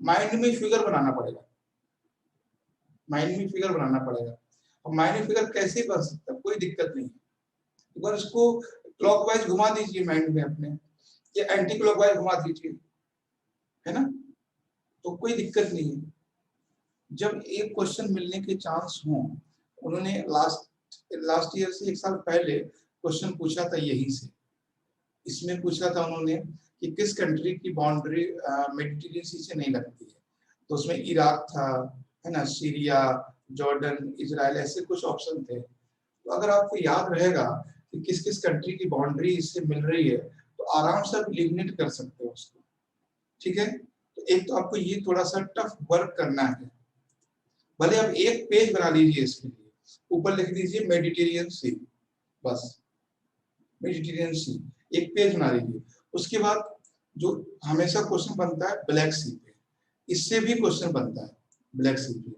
माइंड में फिगर बनाना पड़ेगा, माइंड में फिगर बनाना पड़ेगा। और माइंड में फिगर कैसे बन सकता है, कोई दिक्कत नहीं है। एक बार उसको क्लॉकवाइज घुमा दीजिए माइंड में अपने, या एंटी क्लॉकवाइज घुमा दीजिए, है ना, तो कोई दिक्कत नहीं है। जब एक क्वेश्चन मिलने के चांस हो, उन्होंने लास्ट ईयर से 1 साल पहले क्वेश्चन पूछा था यहीं से। इसमें पूछा था उन्होंने कि किस कंट्री की बाउंड्री मेडिटेरियन सी से नहीं लगती है। तो उसमें इराक था, है ना, सीरिया, जॉर्डन, इजराइल, ऐसे कुछ ऑप्शन थे। तो अगर आपको याद रहेगा कि किस किस कंट्री की बाउंड्री इससे मिल रही है, तो आराम से आप एलिमिनेट कर सकते हो उसको। ठीक है, तो एक तो आपको ये थोड़ा सा टफ वर्क करना है, भले आप एक पेज बना लीजिए इसके लिए, ऊपर लिख दीजिए मेडिटेरियन सी, बस मेडिटेरियन सी, एक पेज बना लीजिए। उसके बाद जो हमेशा क्वेश्चन बनता है ब्लैक सी पे, इससे भी क्वेश्चन बनता है ब्लैक सी पे।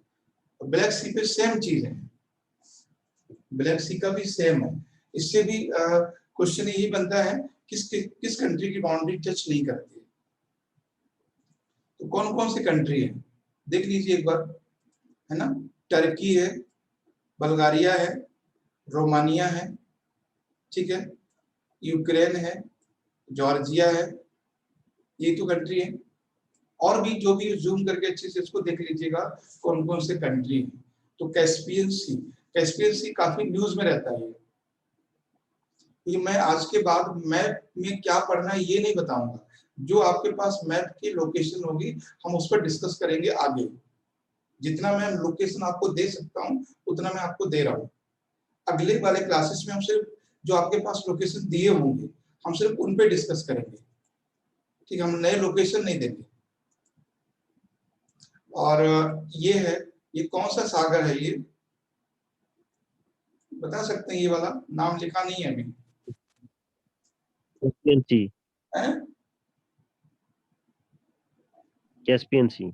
ब्लैक सी पे सेम चीज है, ब्लैक सी का भी सेम है, इससे भी क्वेश्चन यही बनता है किस कंट्री की बाउंड्री टच नहीं करती है। तो कौन कौन सी कंट्री है देख लीजिए एक बार, है ना। टर्की है, बल्गारिया है, रोमानिया है, ठीक है, यूक्रेन है, जॉर्जिया है, ये तो कंट्री है। और भी जो भी जूम करके अच्छे से इसको देख लीजिएगा कौन कौन से कंट्री है। तो कैस्पियन सी काफी न्यूज में रहता है। ये मैं आज के बाद मैप में क्या पढ़ना है ये नहीं बताऊंगा, जो आपके पास मैप की लोकेशन होगी हम उस पर डिस्कस करेंगे आगे। जितना मैं लोकेशन आपको दे सकता हूँ उतना मैं आपको दे रहा हूँ। अगले वाले क्लासेस में हम सिर्फ जो आपके पास लोकेशन दिए होंगे हम सिर्फ उन पे डिस्कस करेंगे, ठीक है, हम नए लोकेशन नहीं देंगे। और ये है, ये कौन सा सागर है, ये बता सकते हैं? ये वाला नाम लिखा नहीं है अभी, कैस्पियन सी। है कैस्पियन सी।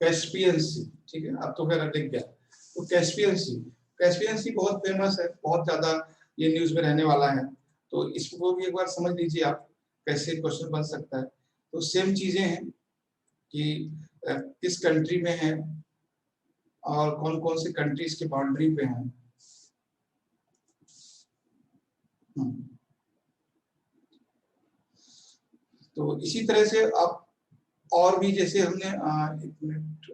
कैस्पियन सी, ठीक है, अब तो खैर दिख गया। तो कैस्पियन सी बहुत फेमस है, बहुत ज्यादा ये न्यूज में रहने वाला है। तो इसको भी एक बार समझ लीजिए आप कैसे क्वेश्चन बन सकता है। तो सेम चीजें हैं कि किस कंट्री में है और कौन कौन से कंट्रीज के बाउंड्री पे हैं। तो इसी तरह से आप और भी जैसे हमने एक मिनट,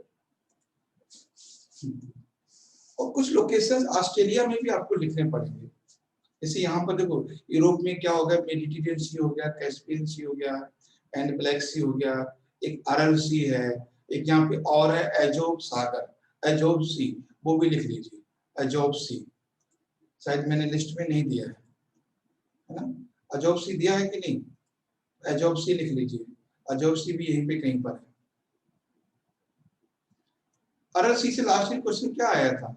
और कुछ लोकेशन ऑस्ट्रेलिया में भी आपको लिखने पड़ेंगे। जैसे यहाँ पर देखो यूरोप में क्या हो गया, मेडिटेरियन सी हो गया, कैस्पियन सी हो गया एंड ब्लैक सी हो गया, एक अरल सी है, एक यहाँ पे और है एजोब सागर, एजोब सी, वो भी लिख लीजिए एजोब सी। शायद मैंने लिस्ट में नहीं दिया है ना, एजोब सी दिया है कि नहीं? एजोब सी लिख लीजिए, एजोब सी भी यहीं पे कहीं पर है। अरल सी से लास्ट क्वेश्चन क्या आया था,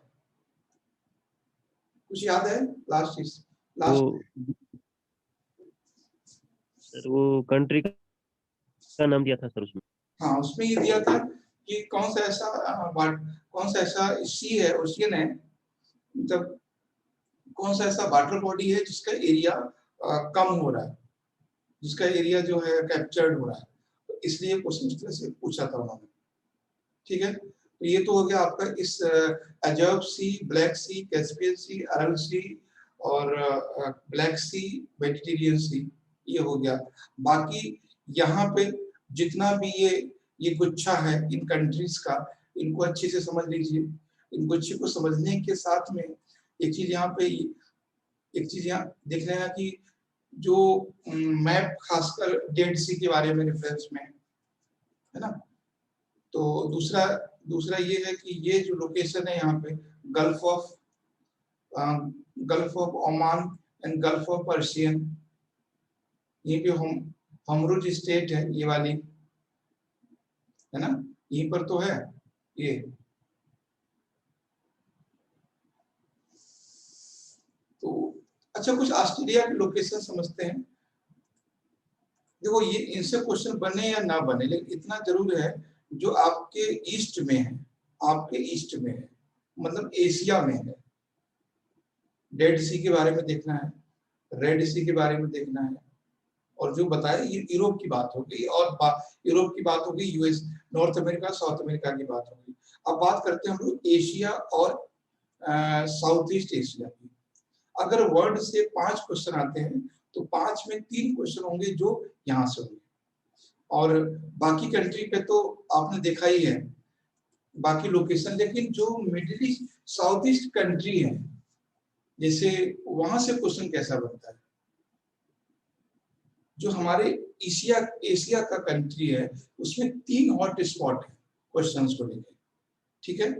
कुछ याद है? लास्ट सर वो कंट्री का नाम दिया था सर उसमें। हाँ, उसमें ये दिया था कि कौन सा ऐसा सी है, ओशियन है, मतलब कौन सा ऐसा वाटर बॉडी है जिसका एरिया कम हो रहा है, जिसका एरिया जो है कैप्चर्ड हो रहा है। तो इसलिए क्वेश्चन इस तरह से पूछा था उन्होंने, ठीक है। तो ये तो हो गया आपका इस एजोब सी, ब्लैक सी, कैस्पियन सी, अरल सी और ब्लैक सी, मेडिटेरियन सी, ये हो गया। बाकी यहाँ पे जितना भी ये गुच्छा है इन कंट्रीज का, इनको अच्छे से समझ लीजिए। इन गुच्छे को समझने के साथ में एक चीज यहाँ देख लेना कि जो मैप खासकर डेड सी के बारे में रेफरेंस में है ना। तो दूसरा ये है कि ये जो लोकेशन है यहाँ पे gulf of Oman and gulf of Persian, ये भी हमरुज स्टेट है ये वाली, है ना, यहीं पर तो है ये। तो अच्छा, कुछ ऑस्ट्रेलिया की लोकेशन समझते हैं। देखो ये इनसे क्वेश्चन बने या ना बने, लेकिन इतना जरूर है जो आपके ईस्ट में है, आपके ईस्ट में है, मतलब एशिया में है। डेड सी के बारे में देखना है, रेड सी के बारे में देखना है, और जो बताया ये यूरोप की बात हो गई, और यूरोप की बात हो गई, US, north America, south America की बात हो गई। अब बात करते हैं हम लोग एशिया और साउथ ईस्ट एशिया की। अगर वर्ल्ड से 5 क्वेश्चन आते हैं तो 5 में 3 क्वेश्चन होंगे जो यहाँ से होंगे, और बाकी कंट्री पे तो आपने देखा ही है बाकी लोकेशन। लेकिन जो middle east, south east country है, जैसे वहां से क्वेश्चन कैसा बनता है। जो हमारे एशिया का कंट्री है उसमें 3 हॉट स्पॉट है क्वेश्चंस को लेकर, ठीक है,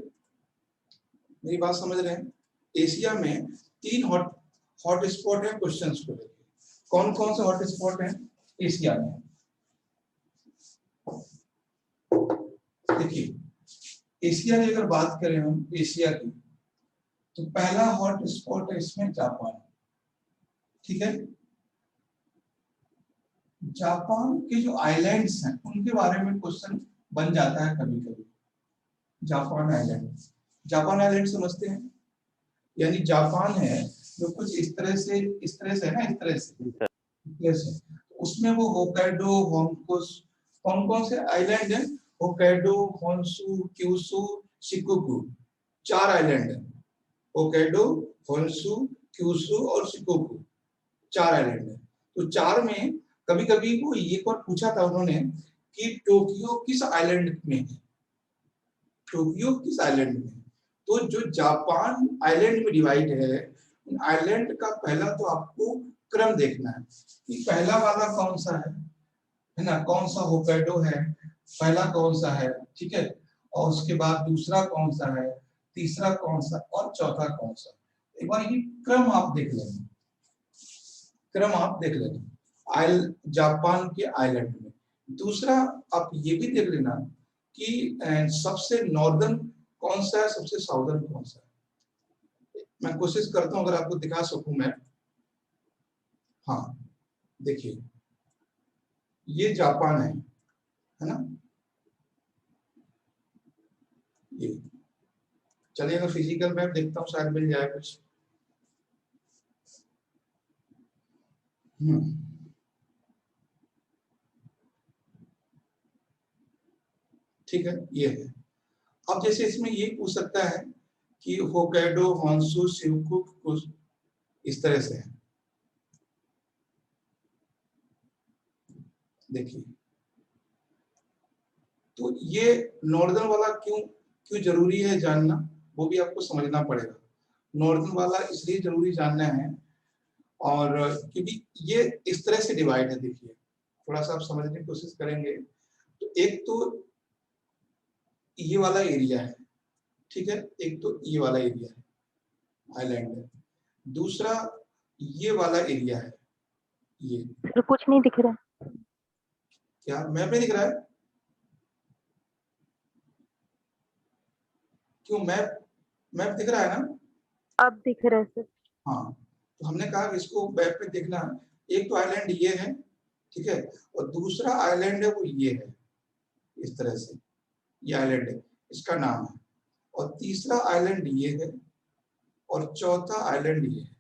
मेरी बात समझ रहे हैं? एशिया में 3 हॉट स्पॉट है क्वेश्चंस को लेकर। कौन कौन से हॉट स्पॉट हैं एशिया में? देखिए एशिया की अगर बात करें हम एशिया की, तो पहला हॉट स्पॉट है इसमें जापान। ठीक है, जापान के जो आइलैंड्स हैं उनके बारे में क्वेश्चन बन जाता है कभी कभी। जापान आइलैंड, जापान आइलैंड समझते हैं, यानी जापान है जो कुछ इस तरह से है ना, इस तरह से उसमें वो होक्काइडो, कौन कौन से आइलैंड है, Hokkaido, Honshu, Kyushu, Shikoku, 4 island है। होक्काइडो, होन्शु, क्यूशु और शिकोकू 4 आइलैंड है। तो 4 में कभी कभी वो एक और पूछा था उन्होंने कि टोक्यो किस आइलैंड में है, टोक्यो किस आइलैंड में। तो जो जापान आइलैंड में डिवाइड है, उन आइलैंड का पहला तो आपको क्रम देखना है कि पहला वाला कौन सा है ना, कौन सा होक्काइडो है, पहला कौन सा है, ठीक है, और उसके बाद दूसरा कौन सा है, तीसरा कौन सा और चौथा कौन सा। एक बार ये क्रम आप देख लेंगे, क्रम आप देख लेना जापान के आइलैंड में। दूसरा आप ये भी देख लेना कि सबसे नॉर्दर्न कौन सा है, सबसे साउदर्न कौन सा है। मैं कोशिश करता हूं अगर आपको दिखा सकूं मैं। हाँ देखिए ये जापान है ना, ये चलिए अगर फिजिकल मैप देखता हूँ शायद मिल जाए कुछ। ठीक है, ये है। अब जैसे इसमें ये पूछ सकता है कि होक्काइडो, होन्शु, शिकोकू कुछ इस तरह से है। देखिए तो ये नॉर्दर्न वाला क्यों क्यों जरूरी है जानना, वो भी आपको समझना पड़ेगा। नॉर्दर्न वाला इसलिए जरूरी जानना है और क्योंकि ये इस तरह से डिवाइड है। देखिए थोड़ा सा आप समझने की कोशिश करेंगे तो एक तो ये वाला एरिया है, ठीक है, एक तो ये वाला एरिया है आइलैंड है, दूसरा ये वाला एरिया है। ये तो कुछ नहीं दिख रहा है। क्या मैप में दिख रहा है? क्यों मैप दिख रहा है ना? अब दिख रहा है सर। हाँ तो हमने कहा कि इसको मैप में देखना, एक तो आइलैंड ये है, ठीक है, और दूसरा आइलैंड है वो ये है, इस तरह से ये आइलैंड है, इसका नाम है, और तीसरा आइलैंड ये है और चौथा आइलैंड ये है।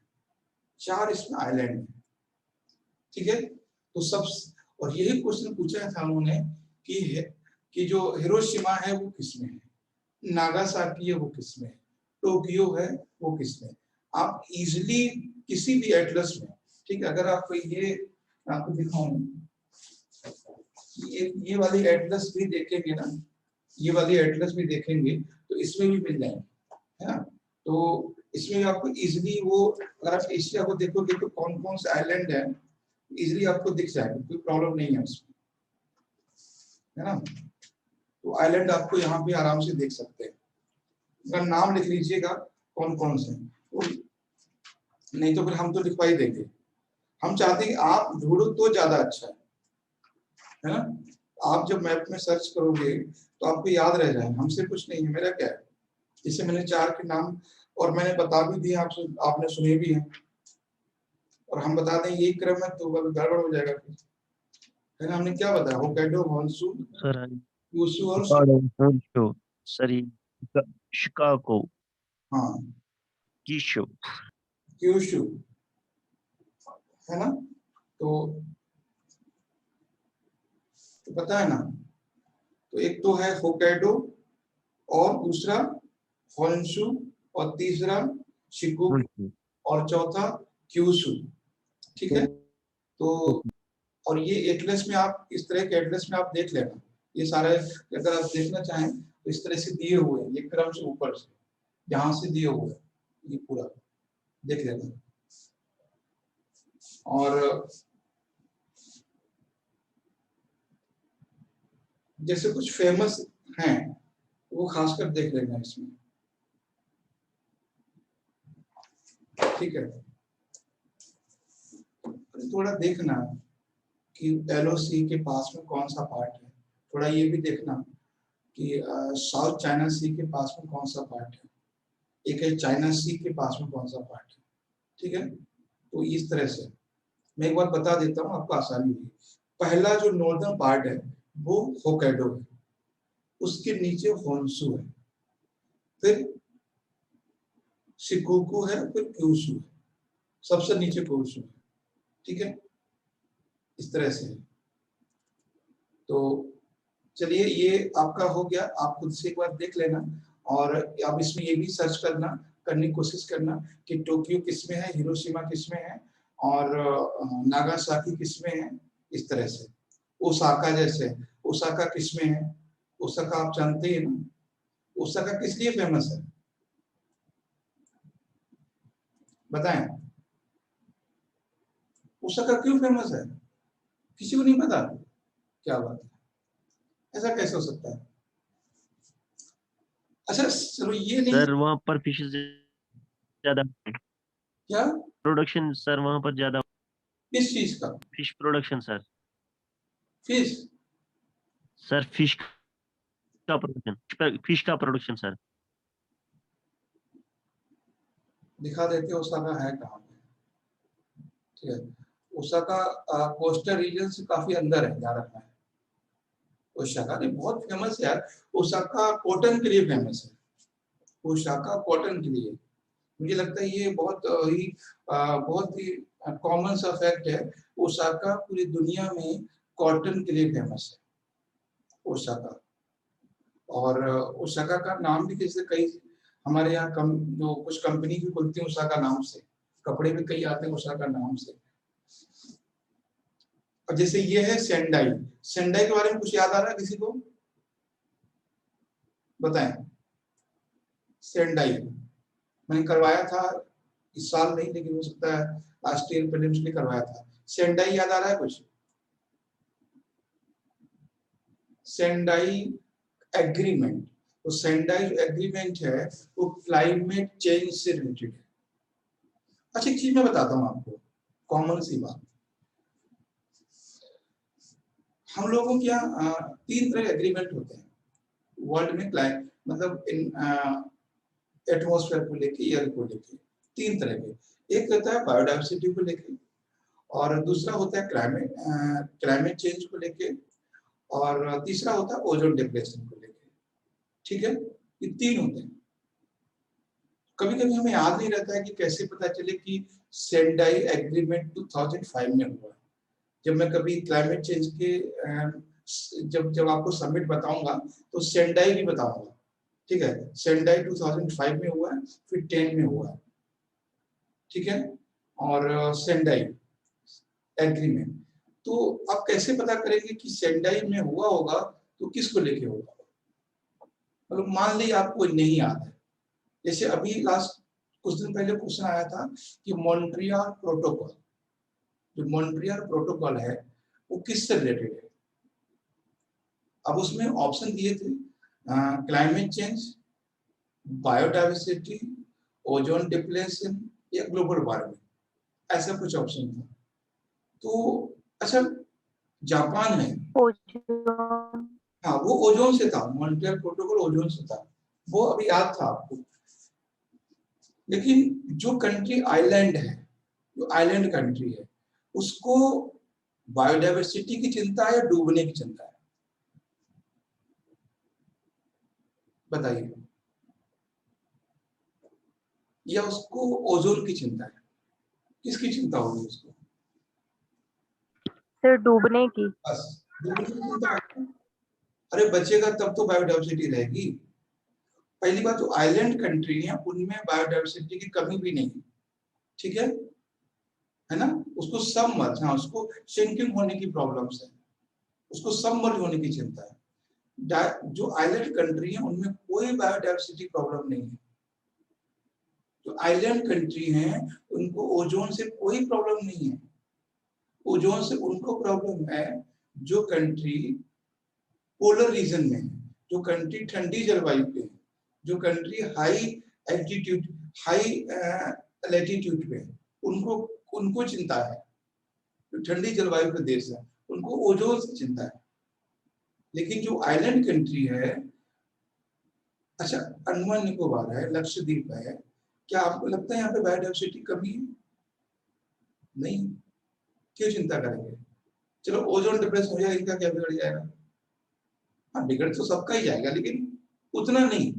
4 इसमें आइलैंड है, ठीक है। तो सब, और यही क्वेश्चन पूछा था उन्होंने कि जो हिरोशिमा है वो किसमें है, नागासाकी है वो किसमें है, टोक्यो है वो किसमें। आप इजिली किसी भी एटलस में, ठीक है, अगर आप ये आपको दिखाऊं, ये वाली एटलस भी देखेंगे ना, ये वाली एटलस भी देखेंगे तो इसमें भी मिल जाएंगे, है ना। तो इसमें आपको इजिली वो, अगर आप एशिया को देखोगे तो कौन कौन से आइलैंड है इजिली आपको दिख जाएगा, कोई प्रॉब्लम नहीं है उसमें, है ना। तो आइलैंड आपको यहाँ पे आराम से देख सकते हैं, अगर नाम लिख लीजिएगा कौन कौन से, तो नहीं तो फिर हम तो लिखवा ही देंगे। हम चाहते हैं कि आप ढूंढो तो ज्यादा अच्छा है ना। आप जब मैप में सर्च करोगे तो आपको याद रह जाए, हमसे कुछ नहीं है, मेरा क्या है। जैसे मैंने 4 के नाम और मैंने बता भी दिए, आपने सुने भी हैं, और हम बता दें यही क्रम है तो गड़बड़ हो जाएगा, है ना। हमने क्या बताया, होक्काइडो, होन्शु, सर क्यूशु और होन्शु, सरी, शिकागो, हाँ कीशु। क्यूशु, है ना। तो पता है ना, तो एक तो है होक्काइडो और दूसरा होन्शु और तीसरा शिकोकू और चौथा क्यूशु, ठीक है। तो और ये एटलस में आप इस तरह के एटलस में आप देख लेना, ये सारे अगर आप देखना चाहें तो इस तरह से दिए हुए हैं, ये क्रम से ऊपर से यहाँ से दिए हुए हैं, ये पूरा देख लेना। और जैसे कुछ फेमस हैं वो खासकर देख लेना इसमें, ठीक है। थोड़ा देखना कि LOC के पास में कौन सा पार्ट है, थोड़ा ये भी देखना कि साउथ चाइना सी के पास में कौन सा पार्ट है, एक है चाइना सी के पास में कौन सा पार्ट है, ठीक है। तो इस तरह से मैं एक बार बता देता हूँ, आपको आसानी होगी। पहला जो नॉर्दर्न पार्ट है वो होक्काइडो है, उसके नीचे होन्शु है, फिर शिकोकू है, फिर क्यूशू है, सबसे नीचे क्यूशू है, ठीक है। इस तरह से। तो चलिए ये आपका हो गया, आप खुद से एक बार देख लेना और आप इसमें ये भी सर्च करने की कोशिश करना कि टोक्यो किसमें है, हिरोशिमा किसमें है और नागासाकी किसमें है, इस तरह से। ओसाका जैसे, ओसाका किसमें है, ओसाका आप जानते हैं ना, ओसाका किस लिए फेमस है बताएं। ओसाका क्यों फेमस है, किसी को नहीं पता, क्या बात है, ऐसा कैसे हो सकता है। अच्छा चलो ये नहीं, सर वहाँ पर फिश ज्यादा, क्या प्रोडक्शन सर वहाँ पर ज्यादा, किस चीज का, fish production sir. Fish, sir fish का प्रोडक्शन, फिश का प्रोडक्शन सर। दिखा देते ओसाका है कहाँ पे, ठीक है। ओसाका कोस्टल रीजन से काफी अंदर है, ध्यान रखना है। ओसाका नहीं बहुत फेमस है यार, ओसाका कॉटन के लिए फेमस है, ओसाका कॉटन के लिए। मुझे लगता है ये बहुत ही कॉमन सा फैक्ट है, ओसाका पूरी दुनिया में कॉटन के लिए फेमस है ओसाका। और ओसाका का नाम भी जैसे कई हमारे यहाँ जो कुछ कंपनी भी खुलती है ओसाका नाम से, कपड़े भी कई आते हैं ओसाका नाम से। और जैसे ये है सेंडाई, सेंडाई के बारे में कुछ याद आ रहा है किसी को, बताएं। सेंडाई मैंने करवाया था इस साल नहीं, लेकिन हो सकता है लास्ट ईयर प्रीलिम्स में करवाया था। सेंडाई याद आ रहा है कुछ, सेंडाई एग्रीमेंट। तो सेंडाई एग्रीमेंट है वो क्लाइमेट चेंज से रिलेटेड है। अच्छा एक चीज मैं बताता हूँ आपको, कॉमन सी बात, हम लोगों के यहाँ 3 तरह के एग्रीमेंट होते हैं वर्ल्ड में, क्लाइमेट मतलब इन एटमॉस्फेयर को लेके, एयर को लेके, 3 तरह के। एक रहता है बायोडाइवर्सिटी को लेके, और दूसरा होता है क्लाइमेट चेंज को लेके, और तीसरा होता है ओजोन डिप्लेशन को लेके, ठीक है। ये 3 होते हैं। कभी कभी हमें याद नहीं रहता है कि कैसे पता चले कि सेंडाई एग्रीमेंट 2005 में हुआ। जब मैं कभी क्लाइमेट चेंज के जब आपको समिट बताऊंगा तो सेंडाई भी बताऊंगा, ठीक है। सेंडाई 2005 में हुआ है, फिर 10 में हुआ है, ठीक है। और सेंडाई एग्रीमेंट, तो आप कैसे पता करेंगे कि सेंडाई में हुआ होगा तो किसको लेके होगा, मतलब मान लीजिए आपको नहीं याद है। जैसे अभी लास्ट कुछ दिन पहले क्वेश्चन आया था कि मॉन्ट्रियल प्रोटोकॉल, जो मॉन्ट्रियल प्रोटोकॉल है वो किससे रिलेटेड है। अब उसमें ऑप्शन दिए थे climate change, biodiversity, ozone depletion या ग्लोबल वार्मिंग, ऐसा कुछ ऑप्शन था। तो अच्छा जापान है, ओजोन। हाँ वो ओजोन से था, मॉन्ट्रियल प्रोटोकॉल ओजोन से था, वो अभी याद था आपको। लेकिन जो कंट्री आइलैंड है, जो आइलैंड कंट्री है, उसको बायोडाइवर्सिटी की चिंता है या डूबने की चिंता है, बताइए। या उसको ओजोन की चिंता है, किसकी चिंता होगी उसको, सिर्फ डूबने की। बस डूबने की चिंता होगी। अरे बचेगा तब तो बायोडाइवर्सिटी रहेगी। पहली बात तो आइलैंड कंट्री है, उनमें बायोडाइवर्सिटी की कमी भी नहीं, ठीक है ना। उसको सबमर्ज, हाँ उसको सिंकिंग होने की प्रॉब्लम्स है, उसको सबमर्ज होने की चिंता है। जो आइलैंड कंट्री है उनमें कोई बायोडाइवर्सिटी प्रॉब्लम नहीं है। जो आइलैंड कंट्री हैं उनको ओजोन से कोई प्रॉब्लम नहीं है। ओजोन से उनको प्रॉब्लम है जो कंट्री पोलर रीजन में है, जो कंट्री ठंडी जलवायु पे है, जो country high altitude, high latitude पे है, उनको उनको चिंता है। जो ठंडी जलवायु के देश है उनको ओजोन से चिंता है। लेकिन जो आइलैंड कंट्री है अच्छा, अंडमान निकोबार है, लक्षद्वीप है, क्या आपको लगता है यहाँ पे बायोडाइवर्सिटी कमी है? नहीं, क्यों चिंता करेंगे? चलो ओजोन डिप्रेस हो जाएगा, इनका क्या बिगड़ जाएगा? हाँ, बिगड़ तो सबका ही जाएगा, लेकिन उतना नहीं।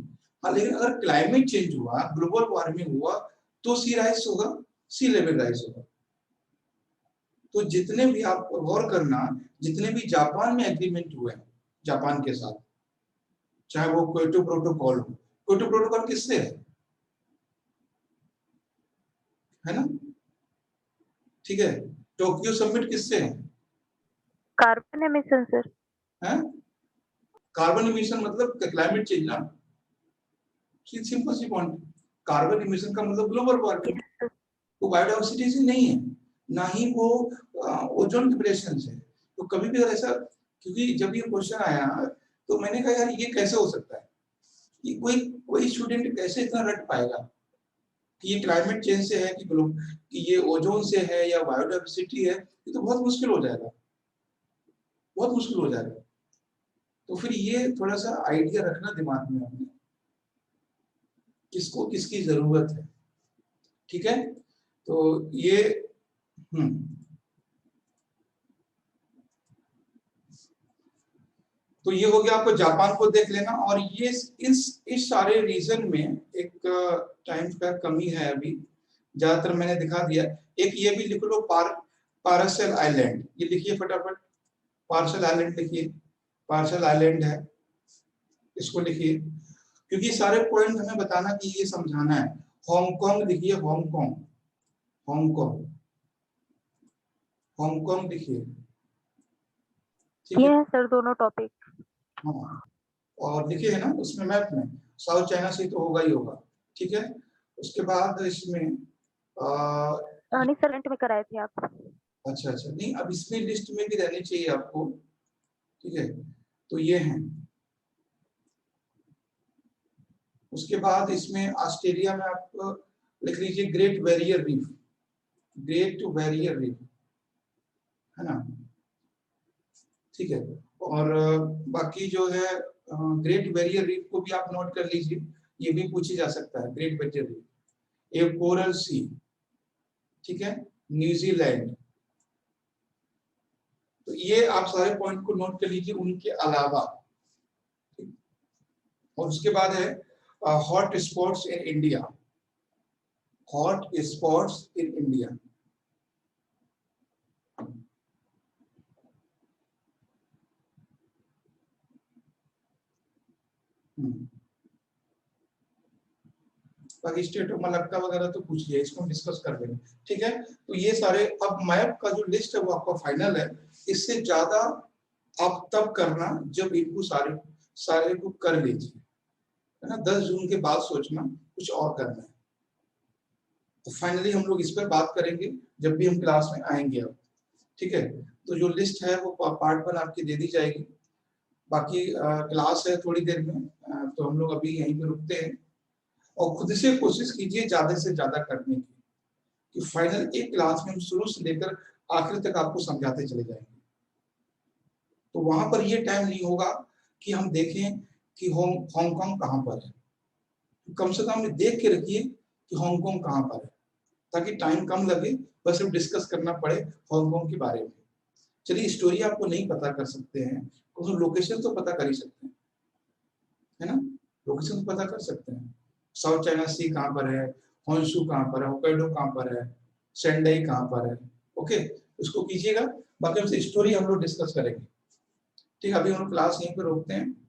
हाँ, लेकिन अगर क्लाइमेट चेंज हुआ, ग्लोबल वार्मिंग हुआ, तो सी राइज होगा, सी लेवल राइज होगा। तो जितने भी आप गौर करना, जितने भी जापान में एग्रीमेंट हुए हैं जापान के साथ, चाहे वो क्योटो प्रोटोकॉल हो, क्योटो प्रोटोकॉल किससे है ना? ठीक है, टोक्यो समिट किससे है? Carbon emission sir. हैं? कार्बन इमिशन मतलब क्लाइमेट चेंज ना, सिंपल सी पॉइंट। कार्बन इमिशन का मतलब ग्लोबल वार्मिंग, वो बायोडाइवर्सिटी से नहीं है, ना ही वो ओजोन डिप्रेशन से। तो कभी भी अगर ऐसा, क्योंकि जब ये क्वेश्चन आया तो मैंने कहा यार ये कैसे हो सकता है कि कोई स्टूडेंट कैसे इतना रट पाएगा कि ये क्लाइमेट चेंज से है कि ये ओजोन से है या बायोडाइवर्सिटी है, ये तो बहुत मुश्किल हो जाएगा, बहुत मुश्किल हो जाएगा। तो फिर ये थोड़ा सा आइडिया रखना दिमाग में अपने, किसको किसकी जरूरत है। ठीक है, तो ये तो ये हो गया, आपको जापान को देख लेना। और ये इस सारे रीजन में एक टाइम का कमी है अभी, ज्यादातर मैंने दिखा दिया। एक ये भी लिख लो, पार्सल आइलैंड, ये लिखिए फटाफट, पार्सल आइलैंड लिखिए, पार्सल आइलैंड है, इसको लिखिए, क्योंकि सारे पॉइंट हमें बताना कि ये समझाना है। हांगकांग लिखिए, हांगकांग, हांगकांग, हांगकांग लिखिए, ठीक ये है। है सर दोनों टॉपिक। हाँ, और लिखिए है ना उसमें मैप में, साउथ चाइना सी तो होगा ही होगा। ठीक है, उसके बाद इसमें नहीं सर, रेंट में कराए थे आप। अच्छा अच्छा, नहीं अब इसमें लिस्ट में भी रहनी चाहिए आपको। ठीक है, तो ये है। उसके बाद इसमें ऑस्ट्रेलिया में आप लिख लीजिए great barrier reef, great barrier reef, है ना? ठीक है, और बाकी जो है ग्रेट बैरियर रीफ को भी आप नोट कर लीजिए, ये भी पूछी जा सकता है, ग्रेट बैरियर रीफ, एक कोरल सी, ठीक है, न्यूजीलैंड। तो ये आप सारे पॉइंट को नोट कर लीजिए उनके अलावा। और उसके बाद है hot spots in India, hot spots in India. बाकी स्टेट ऑफ मलक्का वगैरह तो पूछ लिया, इसको हम डिस्कस कर लेंगे। ठीक है, तो ये सारे, अब मैप का जो लिस्ट है वो आपका फाइनल है। इससे ज्यादा आप तब करना जब इनको सारे को कर लीजिए, है ना? 10 जून के बाद सोचना कुछ और करना है। तो फाइनली हम लोग इस पर बात करेंगे जब भी हम क्लास में आएंगे अब। ठीक है, तो जो लिस्ट है वो पार्ट 1 आपकी दे दी जाएगी। बाकी क्लास है थोड़ी देर में, तो हम लोग अभी यहीं पे रुकते हैं। और खुद से कोशिश कीजिए ज्यादा से ज्यादा करने की, कि फाइनल एक क्लास में हम शुरू से लेकर आखिर तक आपको समझाते चले जाएंगे। तो वहां पर ये टाइम नहीं होगा कि हम देखें कि हांगकांग कहाँ पर है। कम से कम देख के रखिए कि हांगकांग कहाँ पर है, ताकि टाइम कम लगे, बस सिर्फ डिस्कस करना पड़े हांगकांग के बारे में। चलिए, स्टोरी आपको नहीं पता कर सकते हैं तो लोकेशन तो पता कर ही सकते हैं, है ना? लोकेशन तो पता कर सकते हैं, साउथ चाइना सी कहाँ पर है, होन्शु कहाँ पर है, होक्काइडो कहाँ पर है, सेंडाई कहाँ पर है। ओके, उसको कीजिएगा, बाकी हमसे स्टोरी हम लोग डिस्कस करेंगे। ठीक है, अभी हम लोग क्लास यहीं पे रोकते हैं।